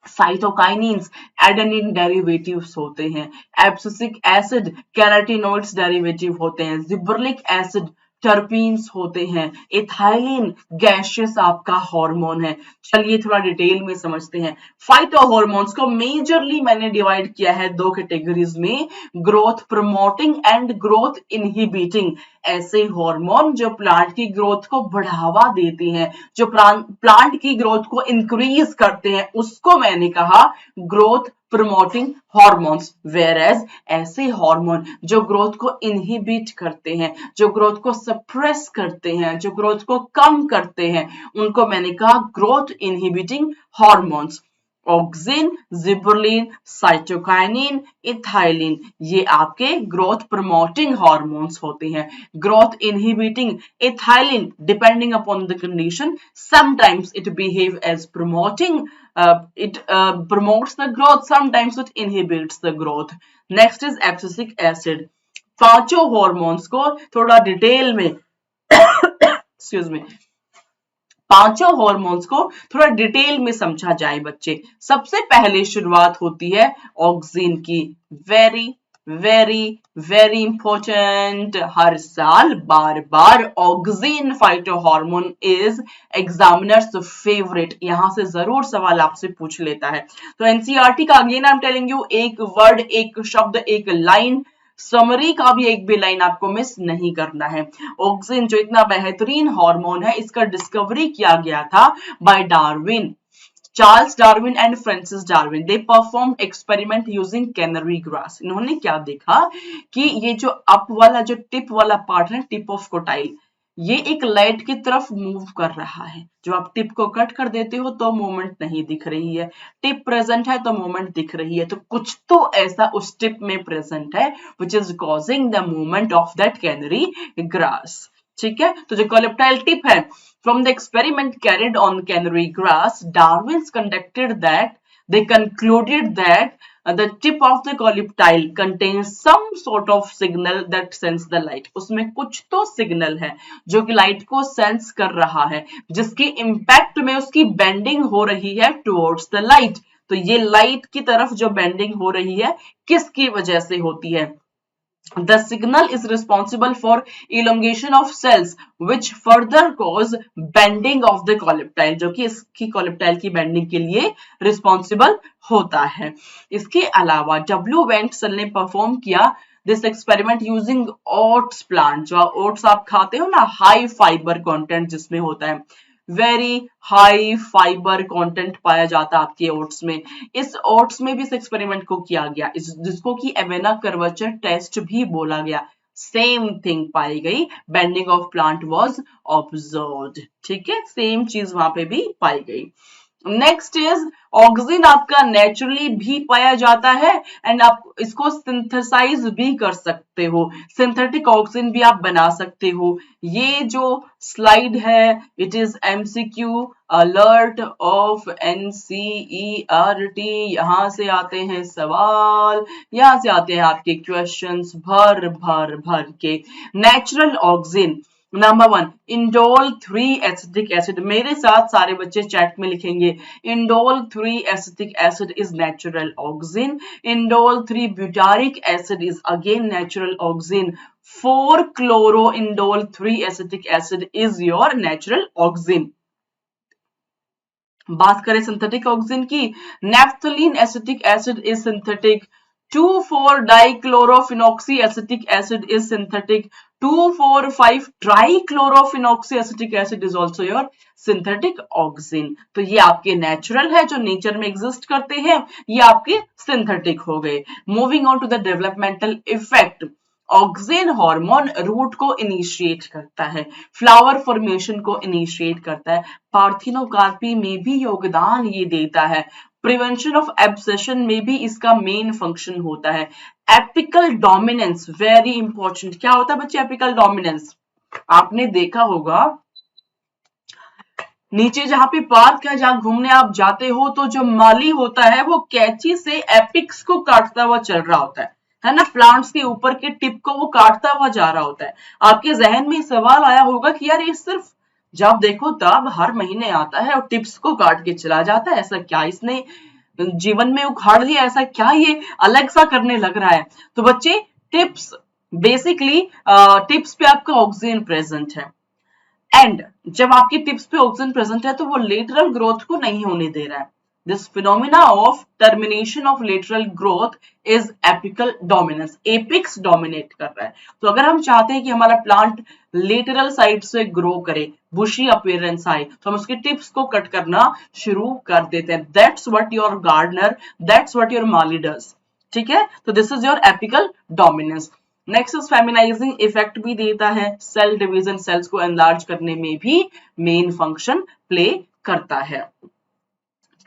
साइटोकाइनिन्स एडेनिन डेरिवेटिव्स होते हैं, एब्सिसिक एसिड कैरोटीनोइड्स डेरिवेटिव होते हैं, जिबर्लिक एसिड टर्पीन्स होते हैं, इथाइलिन गैसियस आपका हार्मोन है। चलिए थोड़ा डिटेल में समझते हैं। फाइटोहॉर्मोन्स को मेजरली मैंने डिवाइड किया है 2 कैटेगरीज में, growth promoting and growth inhibiting. ऐसे हार्मोन जो प्लांट की ग्रोथ को बढ़ावा देते हैं, जो प्लांट की ग्रोथ को इंक्रीज करते हैं, उसको मैंने कहा ग्रोथ प्रमोटिंग हार्मोन्स। वेयरएज ऐसे हार्मोन जो ग्रोथ को इनहिबिट करते हैं, जो ग्रोथ को सप्रेस करते हैं, जो ग्रोथ को कम करते हैं, उनको मैंने कहा growth inhibiting hormones. Auxin, gibberellin, cytokinin, ethylene, ये आपके ग्रोथ प्रमोटिंग हार्मोन्स होते हैं। Growth inhibiting ethylene, depending upon the condition, sometimes it behave as promoting, it promotes the growth, sometimes it inhibits the growth. Next is abscisic acid. पांचों hormones को थोड़ा detail में excuse me, पांचों hormones को थोड़ा detail में समझा जाए बच्चे। सबसे पहले शुरुआत होती है ऑक्सिन की। वेरी वेरी वेरी इंपॉर्टेंट, हर साल बार बार ऑक्सिन फाइटोहार्मोन इज एग्जामिनर्स फेवरेट। यहां से जरूर सवाल आपसे पूछ लेता है। तो एनसीईआरटी का again I am telling you, एक वर्ड, एक शब्द, एक लाइन, समरी का भी एक भी लाइन आपको मिस नहीं करना है। ऑक्सिन जो इतना बेहतरीन हार्मोन है, इसका डिस्कवरी किया गया था by Darwin. Charles Darwin and Francis Darwin they perform experiment using canary grass. इन्होंने क्या देखा कि ये जो अप वाला जो टिप वाला पार्ट है, टिप ऑफ कोटाइल, ये एक लाइट की तरफ मूव कर रहा है। जो आप टिप को कट कर देते हो तो मूवमेंट नहीं दिख रही है, टिप प्रेजेंट है तो मूवमेंट दिख रही है। तो कुछ तो ऐसा उस टिप में प्रेजेंट है which is causing the movement of that canary grass. ठीक है, तो जो कोलेप्टाइल टिप है, from the experiment carried on canary grass, Darwin conducted that they concluded that the tip of the coleoptile contains some sort of signal that sense the light। उसमें कुछ तो signal है जो कि लाइट को sense कर रहा है, जिसके इम्पैक्ट में उसकी बेंडिंग हो रही है टुवर्ड्स द लाइट। तो ये लाइट की तरफ जो बेंडिंग हो रही है किसकी वजह से होती है? The signal is responsible for elongation of cells which further cause bending of the coleoptile, जो कि इसकी coleoptile की bending के लिए responsible होता है। इसके अलावा W. Wenzel ने परफॉर्म किया this experiment using oats plant। जो oats आप खाते हो ना, हाई फाइबर कंटेंट जिसमें होता है, वेरी हाई फाइबर कंटेंट पाया जाता है आपके ओट्स में। इस ओट्स में भी इस एक्सपेरिमेंट को किया गया, जिसको कि एवेना कर्वेचर टेस्ट भी बोला गया। सेम थिंग पाई गई, bending of plant was observed. ठीक है, सेम चीज वहां पे भी पाई गई। नेक्स्ट इज ऑक्सीजन आपका नेचुरली भी पाया जाता है एंड आप इसको सिंथेसाइज भी कर सकते हो, सिंथेटिक ऑक्सीजन भी आप बना सकते हो। ये जो स्लाइड है it is MCQ alert of NCERT. यहां से आते हैं सवाल, यहां से आते हैं आपके क्वेश्चंस भर भर भर के। Natural oxygen number 1 indole 3 acetic acid. मेरे साथ सारे बच्चे चैट में लिखेंगे, indole 3 acetic acid is natural oxygen. Indole 3 butyric acid is again natural oxygen. 4 chloro indole 3 acetic acid is your natural oxygen. बात करें सिंथेटिक ऑक्सीजन की, naphthalene acetic acid is synthetic. 2,4-dichlorophenoxy acetic acid is synthetic. 2,4,5 trichlorophenoxy acetic acid is also your synthetic oxygen। तो ये आपके natural है जो nature में exist करते हैं, ये आपके सिंथेटिक हो गए। Moving on to the developmental effect, auxin hormone root को इनिशिएट करता है, फ्लावर फॉर्मेशन को इनिशिएट करता है, पार्थिनोकार्पी में भी योगदान ये देता है, प्रिवेंशन ऑफ एब्सेशन में भी इसका मेन फंक्शन होता है। Apical dominance very important. क्या होता है बच्चे एपिकल डोमिनेंस? आपने देखा होगा नीचे जहां पे पार्क है, जहां घूमने आप जाते हो, तो जो माली होता है वो कैंची से एपिक्स को काटता हुआ चल रहा होता है ना, प्लांट्स के ऊपर के टिप को वो काटता हुआ जा रहा होता है। आपके जहन में सवाल आया होगा कि यार ये सिर्फ जब देखो तब हर महीने आता है और टिप्स को काट के चला जाता है, ऐसा क्या इसने जीवन में उखाड़ लिया, ऐसा क्या ये अलग सा करने लग रहा है? तो बच्चे टिप्स बेसिकली टिप्स पे आपका ऑक्सीजन प्रेजेंट है एंड जब आपकी टिप्स पे ऑक्सीजन प्रेजेंट है तो वो लेटरल ग्रोथ को नहीं होने दे रहा है। This phenomena of termination of lateral growth is apical dominance. Apex dominate कर रहा है। तो अगर हम चाहते हैं कि हमारा प्लांट लेटरल साइड से ग्रो करे, बुशी अपीयरेंस आए, तो हम उसके टिप्स को कट करना शुरू कर देते हैं। That's what your gardener, that's what your माली डज। ठीक है, तो this is your apical dominance. Next is feminizing effect भी देता है, सेल डिवीजन, सेल्स को एनलार्ज करने में भी मेन फंक्शन प्ले करता है।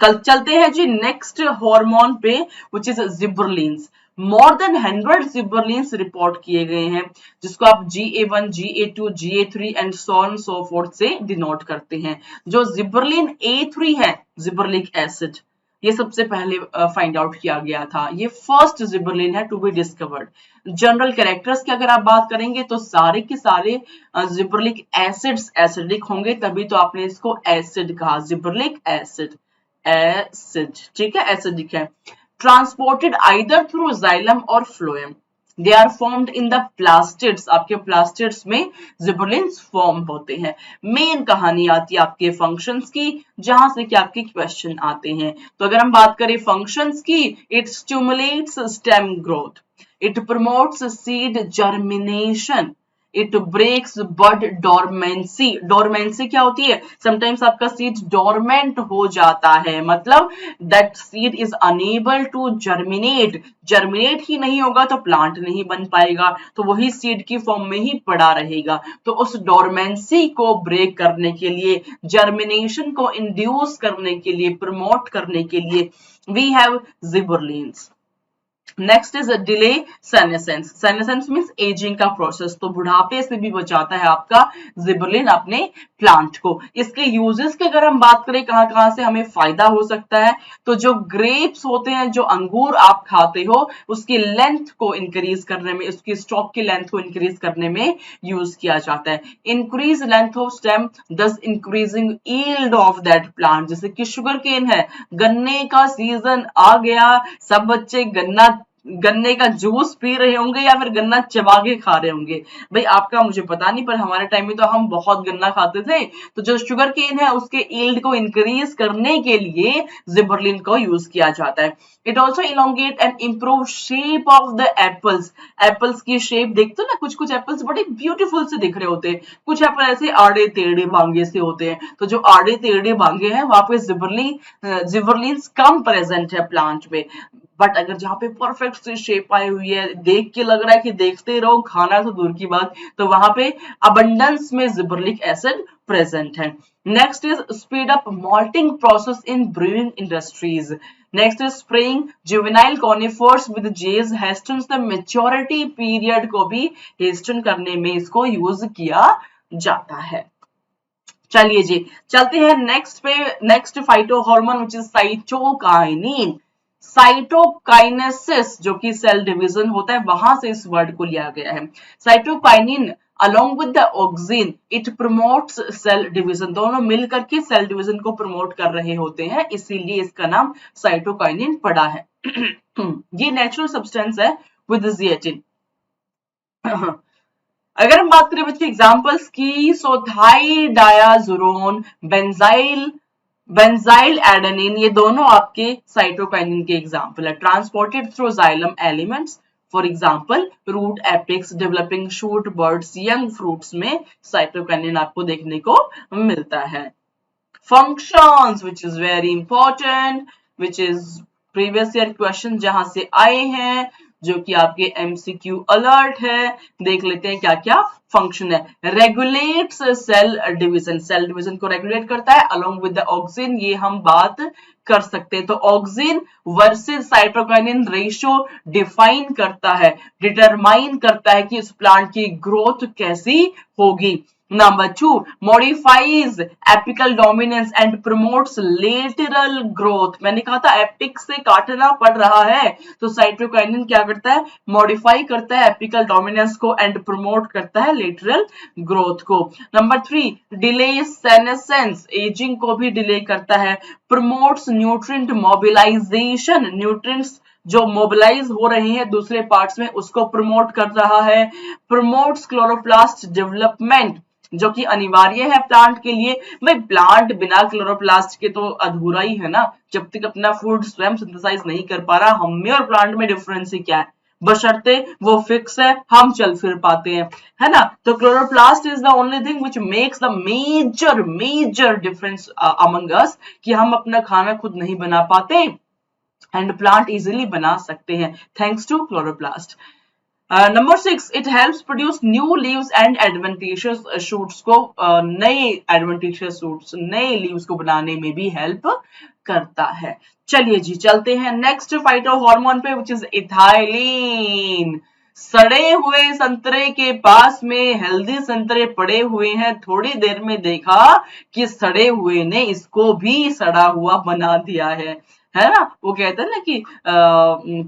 कल चलते हैं जी नेक्स्ट हार्मोन पे which is gibberellins. More than 100 gibberellins report किए गए हैं, जिसको आप GA1, GA2, GA3 and so on so fourth से डिनोट करते हैं। जो जिबरलिन A3 है, जिबरलिक एसिड, ये सबसे पहले फाइंड आउट किया गया था। ये फर्स्ट जिबरलिन है to be discovered. General characters की अगर आप बात करेंगे तो सारे के सारे जिबरलिक एसिड्स एसिडिक होंगे, तभी तो आपने इसको एसिड कहा, जिबरलिक एसिड। एसिड, ठीक है, एसिडिक है। ट्रांसपोर्टेड आइदर थ्रू जाइलम और phloem, they are formed in the plastids. आपके प्लास्टिड्स में जिबरलिन्स फॉर्म होते हैं। मेन कहानी आती है आपके फंक्शंस की, जहां से कि आपके क्वेश्चन आते हैं। तो अगर हम बात करें फंक्शंस की, it stimulates stem growth, it promotes seed germination, it breaks bud dormancy. Dormancy क्या होती है? समटाइम्स आपका सीड डोरमेंट हो जाता है, मतलब that seed is unable to germinate. Germinate ही नहीं होगा तो प्लांट नहीं बन पाएगा, तो वही सीड की फॉर्म में ही पड़ा रहेगा। तो उस डोरमेंसी को ब्रेक करने के लिए, जर्मिनेशन को इंड्यूस करने के लिए, प्रमोट करने के लिए we have gibberellins. Next is delay senescence. Senescence means aging का प्रोसेस, तो बुढ़ापे से भी बचाता है आपका जिबरलिन अपने प्लांट को। इसके यूजेस की अगर हम बात करें कहां कहां से हमें फायदा हो सकता है, तो जो ग्रेप्स होते हैं, जो अंगूर आप खाते हो, उसकी लेंथ को इंक्रीज करने में, उसकी स्टॉक की लेंथ को इंक्रीज करने में यूज किया जाता है। इंक्रीज लेंथ ऑफ स्टेम दस increasing yield of that plant. जैसे कि शुगर केन है, गन्ने का सीजन आ गया, सब बच्चे गन्ने का जूस पी रहे होंगे या फिर गन्ना चबा के खा रहे होंगे। भाई आपका मुझे पता नहीं, पर हमारे टाइम में तो हम बहुत गन्ना खाते थे। तो जो शुगर केन है उसके यील्ड को इंक्रीज करने के लिए जिबरलिन को यूज किया जाता है। It also elongate and improve shape of the apples. Apples की शेप देखते हो ना, कुछ कुछ एप्पल्स बड़े ब्यूटीफुल से दिख रहे होते हैं, कुछ एप्पल ऐसे आड़े टेढ़े बांगे से होते हैं। तो जो आड़े टेढ़े बांगे हैं वहां पे जिबरलिन कम प्रेजेंट है प्लांट में। बट अगर जहां पे परफेक्ट सी शेप आई हुई है, देख के लग रहा है कि देखते रहो, खाना तो दूर की बात, तो वहां पे अबंडेंस में जिबरलिक एसिड प्रेजेंट है। Next is speed up malting process in brewing industries. Next is spraying juvenile conifers with GAs hastens. The maturity period को भी हेस्टन करने में इसको यूज किया जाता है। चलिए जी, चलते हैं नेक्स्ट पे। Next phyto hormone which is cytokinin. Cytokinesis जो कि सेल डिवीजन होता है, वहां से इस वर्ड को लिया गया है। Cytokinin along with the auxin it promotes cell division। दोनों मिलकर के सेल डिवीजन को प्रमोट कर रहे होते हैं, इसीलिए इसका नाम साइटोकाइनिन पड़ा है। ये नेचुरल सब्सटेंस है विद जिएटिन। अगर हम बात करें बच्चे एग्जांपल्स की, सो थाइडायाजुरोन, बेंजाइल एडेनिन, ये दोनों आपके साइटोकाइनिन के एग्जांपल है। Transported through xylem elements, for example root apex, developing shoot, buds, young fruits में साइटोकाइनिन आपको देखने को मिलता है। Functions which is very important, which is previous year question जहां से आए हैं, जो कि आपके एमसीक्यू अलर्ट है। देख लेते हैं क्या क्या फंक्शन है। Regulates cell division, cell division को रेगुलेट करता है अलोंग विद द ऑक्सिन, ये हम बात कर सकते हैं। तो auxin versus cytokinin ratio define करता है, डिटरमाइन करता है कि इस प्लांट की ग्रोथ कैसी होगी। Number 2, modifies apical dominance and promotes lateral growth। मैंने कहा था एपिक से काटना पड़ रहा है, तो साइटोकाइनिन क्या करता है? मॉडिफाई करता है एपिकल डोमिनेंस को एंड प्रमोट करता है लेटरल ग्रोथ को। नंबर 3, डिले सेनेसेंस, एजिंग को भी डिले करता है। प्रमोट्स न्यूट्रिएंट मोबिलाइजेशन, न्यूट्रिएंट्स जो मोबिलाइज हो रहे हैं दूसरे पार्ट्स में उसको प्रमोट कर रहा है। प्रमोट्स क्लोरोप्लास्ट डेवलपमेंट, जो कि अनिवार्य है प्लांट के लिए। भाई प्लांट बिना क्लोरोप्लास्ट के तो अधूरा ही है ना, जब तक अपना फूड स्वयं सिंथेसाइज नहीं कर पा रहा। हम में और प्लांट में डिफरेंस ही क्या है? बशर्ते वो फिक्स है, हम चल फिर पाते हैं, है ना। तो chloroplast is the only thing which makes the major difference among us, कि हम अपना खाना खुद नहीं बना पाते एंड प्लांट इजिली बना सकते हैं thanks to chloroplast. Number 6, it helps produce new leaves and adventitious shoots को, नए एडवेंटिशियस शूट्स, नए लीव्स को बनाने में भी हेल्प करता है। चलिए जी, चलते हैं नेक्स्ट फाइटो हार्मोन पे विच इज इथाइलिन। सड़े हुए संतरे के पास में हेल्दी संतरे पड़े हुए हैं, थोड़ी देर में देखा कि सड़े हुए ने इसको भी सड़ा हुआ बना दिया है ना। वो कहते हैं ना कि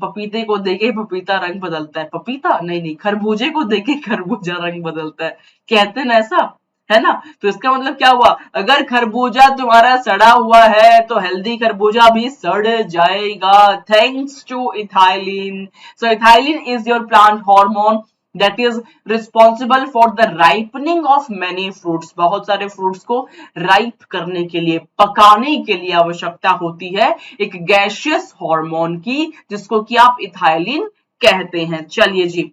पपीते को देखे पपीता रंग बदलता है, पपीता नहीं, खरबूजे को देखे खरबूजा रंग बदलता है, कहते हैं ना ऐसा, है ना। तो इसका मतलब क्या हुआ? अगर खरबूजा तुम्हारा सड़ा हुआ है तो हेल्दी खरबूजा भी सड़ जाएगा thanks to ethylene. So ethylene is your plant hormone that is responsible for the ripening of many fruits। बहुत सारे फ्रूट्स को राइप करने के लिए, पकाने के लिए आवश्यकता होती है एक गैसियस हार्मोन की, जिसको कि आप इथाइलिन कहते हैं। चलिए जी,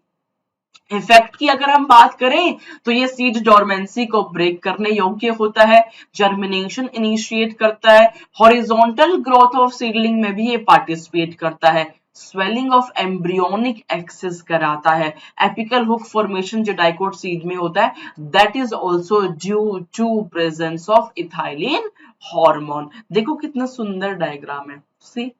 इफेक्ट की अगर हम बात करें तो ये सीड डोरमेंसी को ब्रेक करने योग्य होता है, जर्मिनेशन इनिशिएट करता है, हॉरिजॉन्टल ग्रोथ ऑफ सीडलिंग में भी ये पार्टिसिपेट करता है, स्वेलिंग ऑफ एम्ब्रियोनिक एक्सिस कराता है, एपिकल हुक फॉर्मेशन जो डाइकोट सीड में होता है that is also due to presence of ethylene hormone. देखो कितना सुंदर डायग्राम है, सी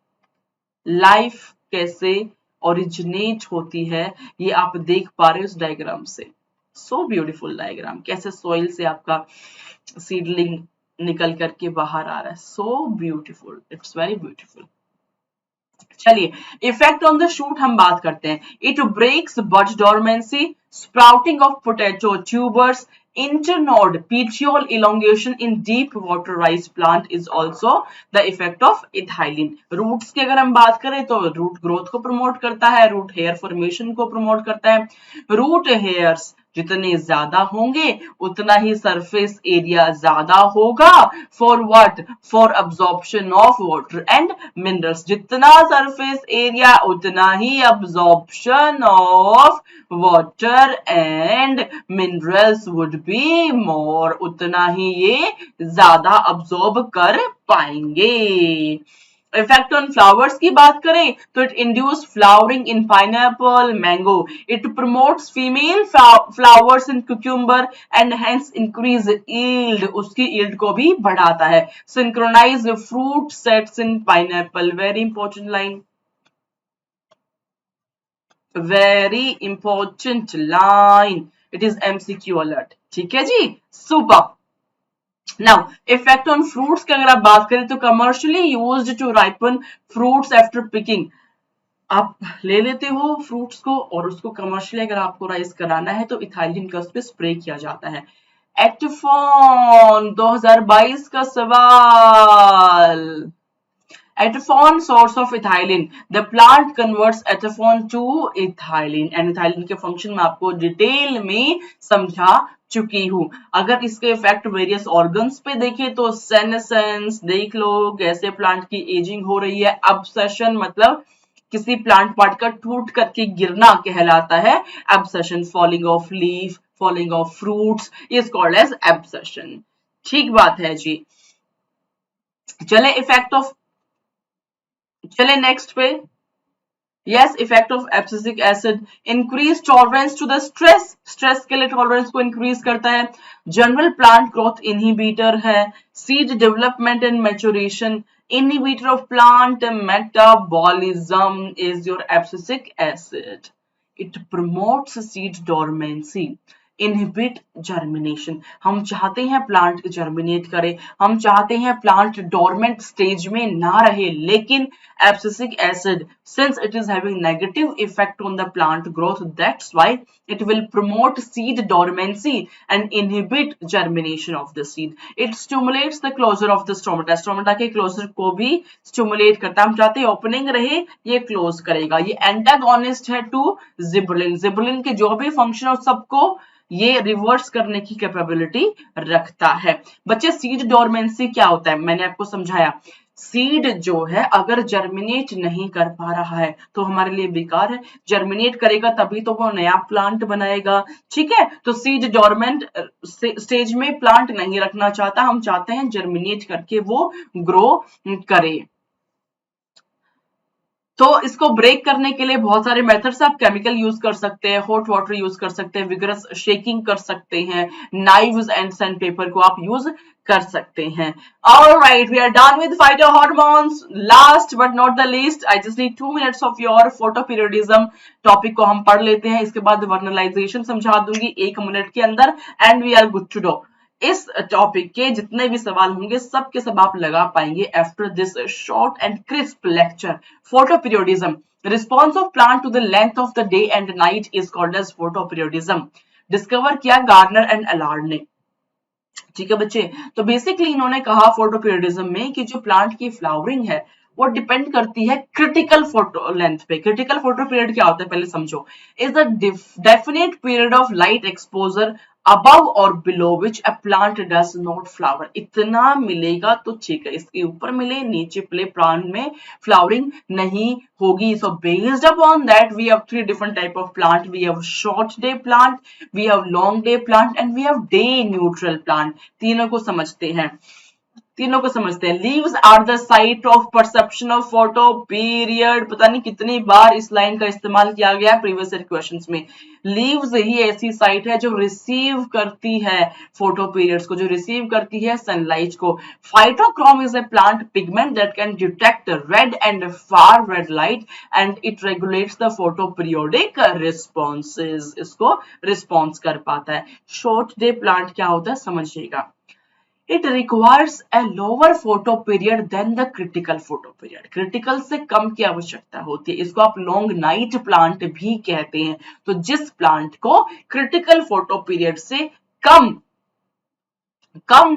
लाइफ कैसे ओरिजिनेट होती है ये आप देख पा रहे हो इस डायग्राम से। सो ब्यूटीफुल डायग्राम, कैसे सॉइल से आपका सीडलिंग निकल करके बाहर आ रहा है, so beautiful, it's very beautiful. चलिए इफेक्ट ऑन द शूट हम बात करते हैं। It breaks bud dormancy, sprouting of potato tubers, internode petiole elongation in deep water rice plant is also the effect of ethylene। Roots की अगर हम बात करें तो रूट ग्रोथ को प्रमोट करता है, रूट हेयर फॉर्मेशन को प्रमोट करता है। रूट हेयर्स जितने ज्यादा होंगे उतना ही सरफेस एरिया ज्यादा होगा for what, for absorption of water and minerals. जितना सरफेस एरिया उतना ही absorption of water and minerals would be more, उतना ही ये ज्यादा अब्सॉर्ब कर पाएंगे। इफेक्ट ऑन फ्लावर्स की बात करें तो it induce flowering in pineapple, mango, it promotes female flowers in cucumber and hence increase yield, उसकी यील्ड को भी बढ़ाता है। Synchronize fruit sets in pineapple, very important line, very important line, it is MCQ alert, ठीक है जी, super. Now effect on fruits की अगर आप बात करें तो commercially used to ripen fruits after picking, आप ले लेते हो फ्रूट्स को और उसको कमर्शियली अगर आपको राइस कराना है तो इथाइलिन का उस पर स्प्रे किया जाता है। एक्टफॉन 2022 का सवाल, ethephon source of ethylene, the plant converts ethephon to ethylene and ethylene के फंक्शन में आपको डिटेल में समझा चुकी हूं। अगर इसके इफेक्ट वेरियस ऑर्गन्स पे देखें तो सेनेसेंस देख लो, कैसे प्लांट की एजिंग हो रही है, अब्सेशन मतलब किसी प्लांट पार्ट का टूट करके गिरना कहलाता है abscission, falling of leaf, falling of fruits is called as abscission, ठीक बात है जी। चले इफेक्ट ऑफ, चले नेक्स्ट पे, yes effect of abscisic acid, increase tolerance to the stress, stress के लिए टॉलरेंस को इंक्रीज करता है, जनरल प्लांट ग्रोथ इनहिबिटर है, seed development and maturation, inhibitor of plant metabolism is your abscisic acid, it promotes seed dormancy, inhibit germination, हम चाहते हैं plant germinate करे, हम चाहते हैं प्लांट डोरमेंट स्टेज में ना रहे, लेकिन abscisic acid since it is having negative effect on the plant growth, that's why it will promote seed dormancy and inhibit germination of the seed, it stimulates the closure of the stomata, stomata के closure को भी stimulate करता है, हम चाहते हैं opening रहे, ये क्लोज करेगा, ये एंटागोनिस्ट है टू जिबुलिन, जिबुलिन के जो भी फंक्शन हो सबको ये रिवर्स करने की कैपेबिलिटी रखता है। बच्चे सीड डोरमेंसी क्या होता है, मैंने आपको समझाया, सीड जो है अगर जर्मिनेट नहीं कर पा रहा है तो हमारे लिए बेकार है, जर्मिनेट करेगा तभी तो वो नया प्लांट बनाएगा, ठीक है। तो सीड डोरमेंट स्टेज में प्लांट नहीं रखना चाहता, हम चाहते हैं जर्मिनेट करके वो ग्रो करे। तो इसको ब्रेक करने के लिए बहुत सारे मेथड्स आप केमिकल यूज कर सकते हैं, हॉट वाटर यूज कर सकते हैं, विगरस शेकिंग कर सकते हैं, नाइव्स एंड सैंड पेपर को आप यूज कर सकते हैं। All right, we are done with phytohormones. Last but not the least, I just need 2 minutes of your photoperiodism topic को हम पढ़ लेते हैं, इसके बाद वर्नलाइजेशन समझा दूंगी 1 मिनट के अंदर and we are good to go. इस टॉपिक के जितने भी सवाल होंगे सब के सब आप लगा पाएंगे after this short and crisp lecture. Photoperiodism, response of plant to the length of the day and night is called as photoperiodism, discover किया गार्नर एंड अलार्ड ने, ठीक है बच्चे। तो बेसिकली इन्होंने कहा फोटोपीरियडिज्म में कि जो प्लांट की फ्लावरिंग है वो डिपेंड करती है क्रिटिकल फोटो लेंथ पे। क्रिटिकल फोटो पीरियड क्या होता है पहले समझो, is the definite period of light exposure above or below which a plant does not flower, इतना मिलेगा तो ठीक है, इसके ऊपर मिले नीचे प्ले प्लांट में फ्लावरिंग नहीं होगी. So based upon that we have three different type of plant. We have short day plant, we have long day plant and we have day neutral plant. तीनों को समझते हैं. Leaves are the site of perception of photo period. पता नहीं कितनी बार इस line का इस्तेमाल किया गया है प्रीवियस ईयर क्वेश्चंस में. लीव्स ही ऐसी साइट है जो रिसीव करती है फोटो पीरियड्स को, जो रिसीव करती है सनलाइट को. Phytochrome is a plant pigment that can detect red and far red light and it regulates the photo periodic responses. इसको रिस्पॉन्स कर पाता है. शॉर्ट डे प्लांट क्या होता है समझिएगा. It requires a lower photo period than the critical photo period. Critical से कम की आवश्यकता होती है. इसको आप long night plant भी कहते हैं. तो जिस प्लांट को critical photo period से कम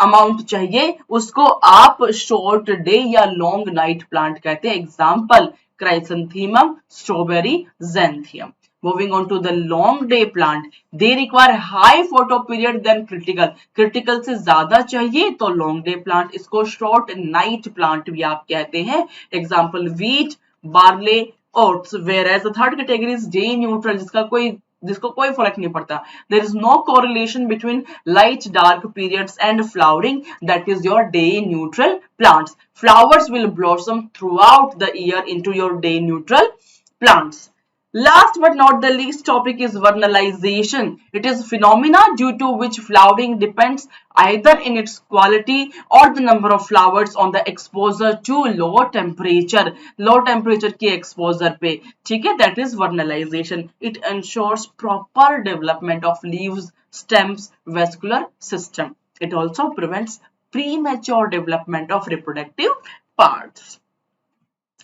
अमाउंट चाहिए उसको आप शॉर्ट डे या लॉन्ग नाइट प्लांट कहते हैं. Example chrysanthemum, strawberry, xanthium. Moving on to the long day plant, they require high photo period than critical. Critical से ज्यादा चाहिए तो long day plant. इसको short night plant भी आप कहते हैं. Example wheat, barley, oats. Whereas the third category is day neutral, जिसको कोई फर्क नहीं पड़ता. There is no correlation between light dark periods and flowering. That is your day neutral plants. Flowers will blossom throughout the year into your day neutral plants. Last but not the least topic is vernalization. It is phenomena due to which flowering depends either in its quality or the number of flowers on the exposure to low temperature. Low temperature की exposure पे, ठीक है, that is vernalization. It ensures proper development of leaves, stems, vascular system. It also prevents premature development of reproductive parts.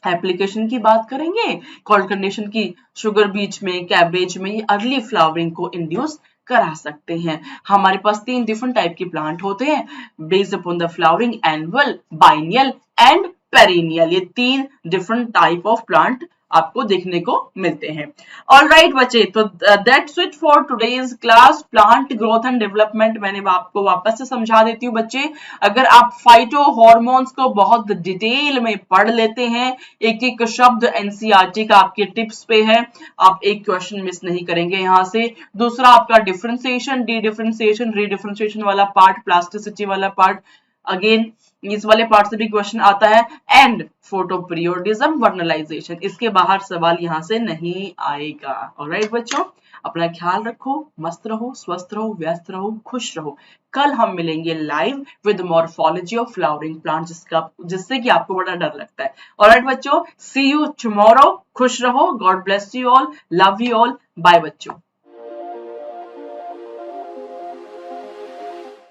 Application की बात करेंगे. Cold condition की sugar बीच में, cabbage में ये अर्ली फ्लावरिंग को इंड्यूस करा सकते हैं. हमारे पास 3 डिफरेंट टाइप के प्लांट होते हैं based upon the flowering, annual, biennial and perennial. ये 3 डिफरेंट टाइप ऑफ प्लांट आपको देखने को मिलते हैं. ऑलराइट बच्चे, तो that's it for today's class. Plant growth and development मैंने आपको वापस से समझा देती हूँ बच्चे. अगर आप फाइटो हार्मोन्स को बहुत डिटेल में पढ़ लेते हैं, एक एक शब्द एनसीईआरटी का आपके टिप्स पे है, आप एक क्वेश्चन मिस नहीं करेंगे यहाँ से. दूसरा आपका डिफरेंशिएशन, डी डिफरेंशिएशन, रीडिफरेंशिएशन वाला पार्ट, प्लास्टिसिटी वाला पार्ट, अगेन इस वाले पार्ट से भी क्वेश्चन आता है. एंड फोटो पीरियोडिज्म, वर्नलाइजेशन, इसके बाहर सवाल यहाँ से नहीं आएगा. ऑलराइट बच्चों, अपना ख्याल रखो, मस्त रहो, स्वस्थ रहो, व्यस्त रहो, खुश रहो. कल हम मिलेंगे live with morphology of flowering plant, जिससे कि आपको बड़ा डर लगता है. ऑलराइट बच्चों, सी यू टुमारो. खुश रहो. God bless you all. Love you all. Bye बच्चों.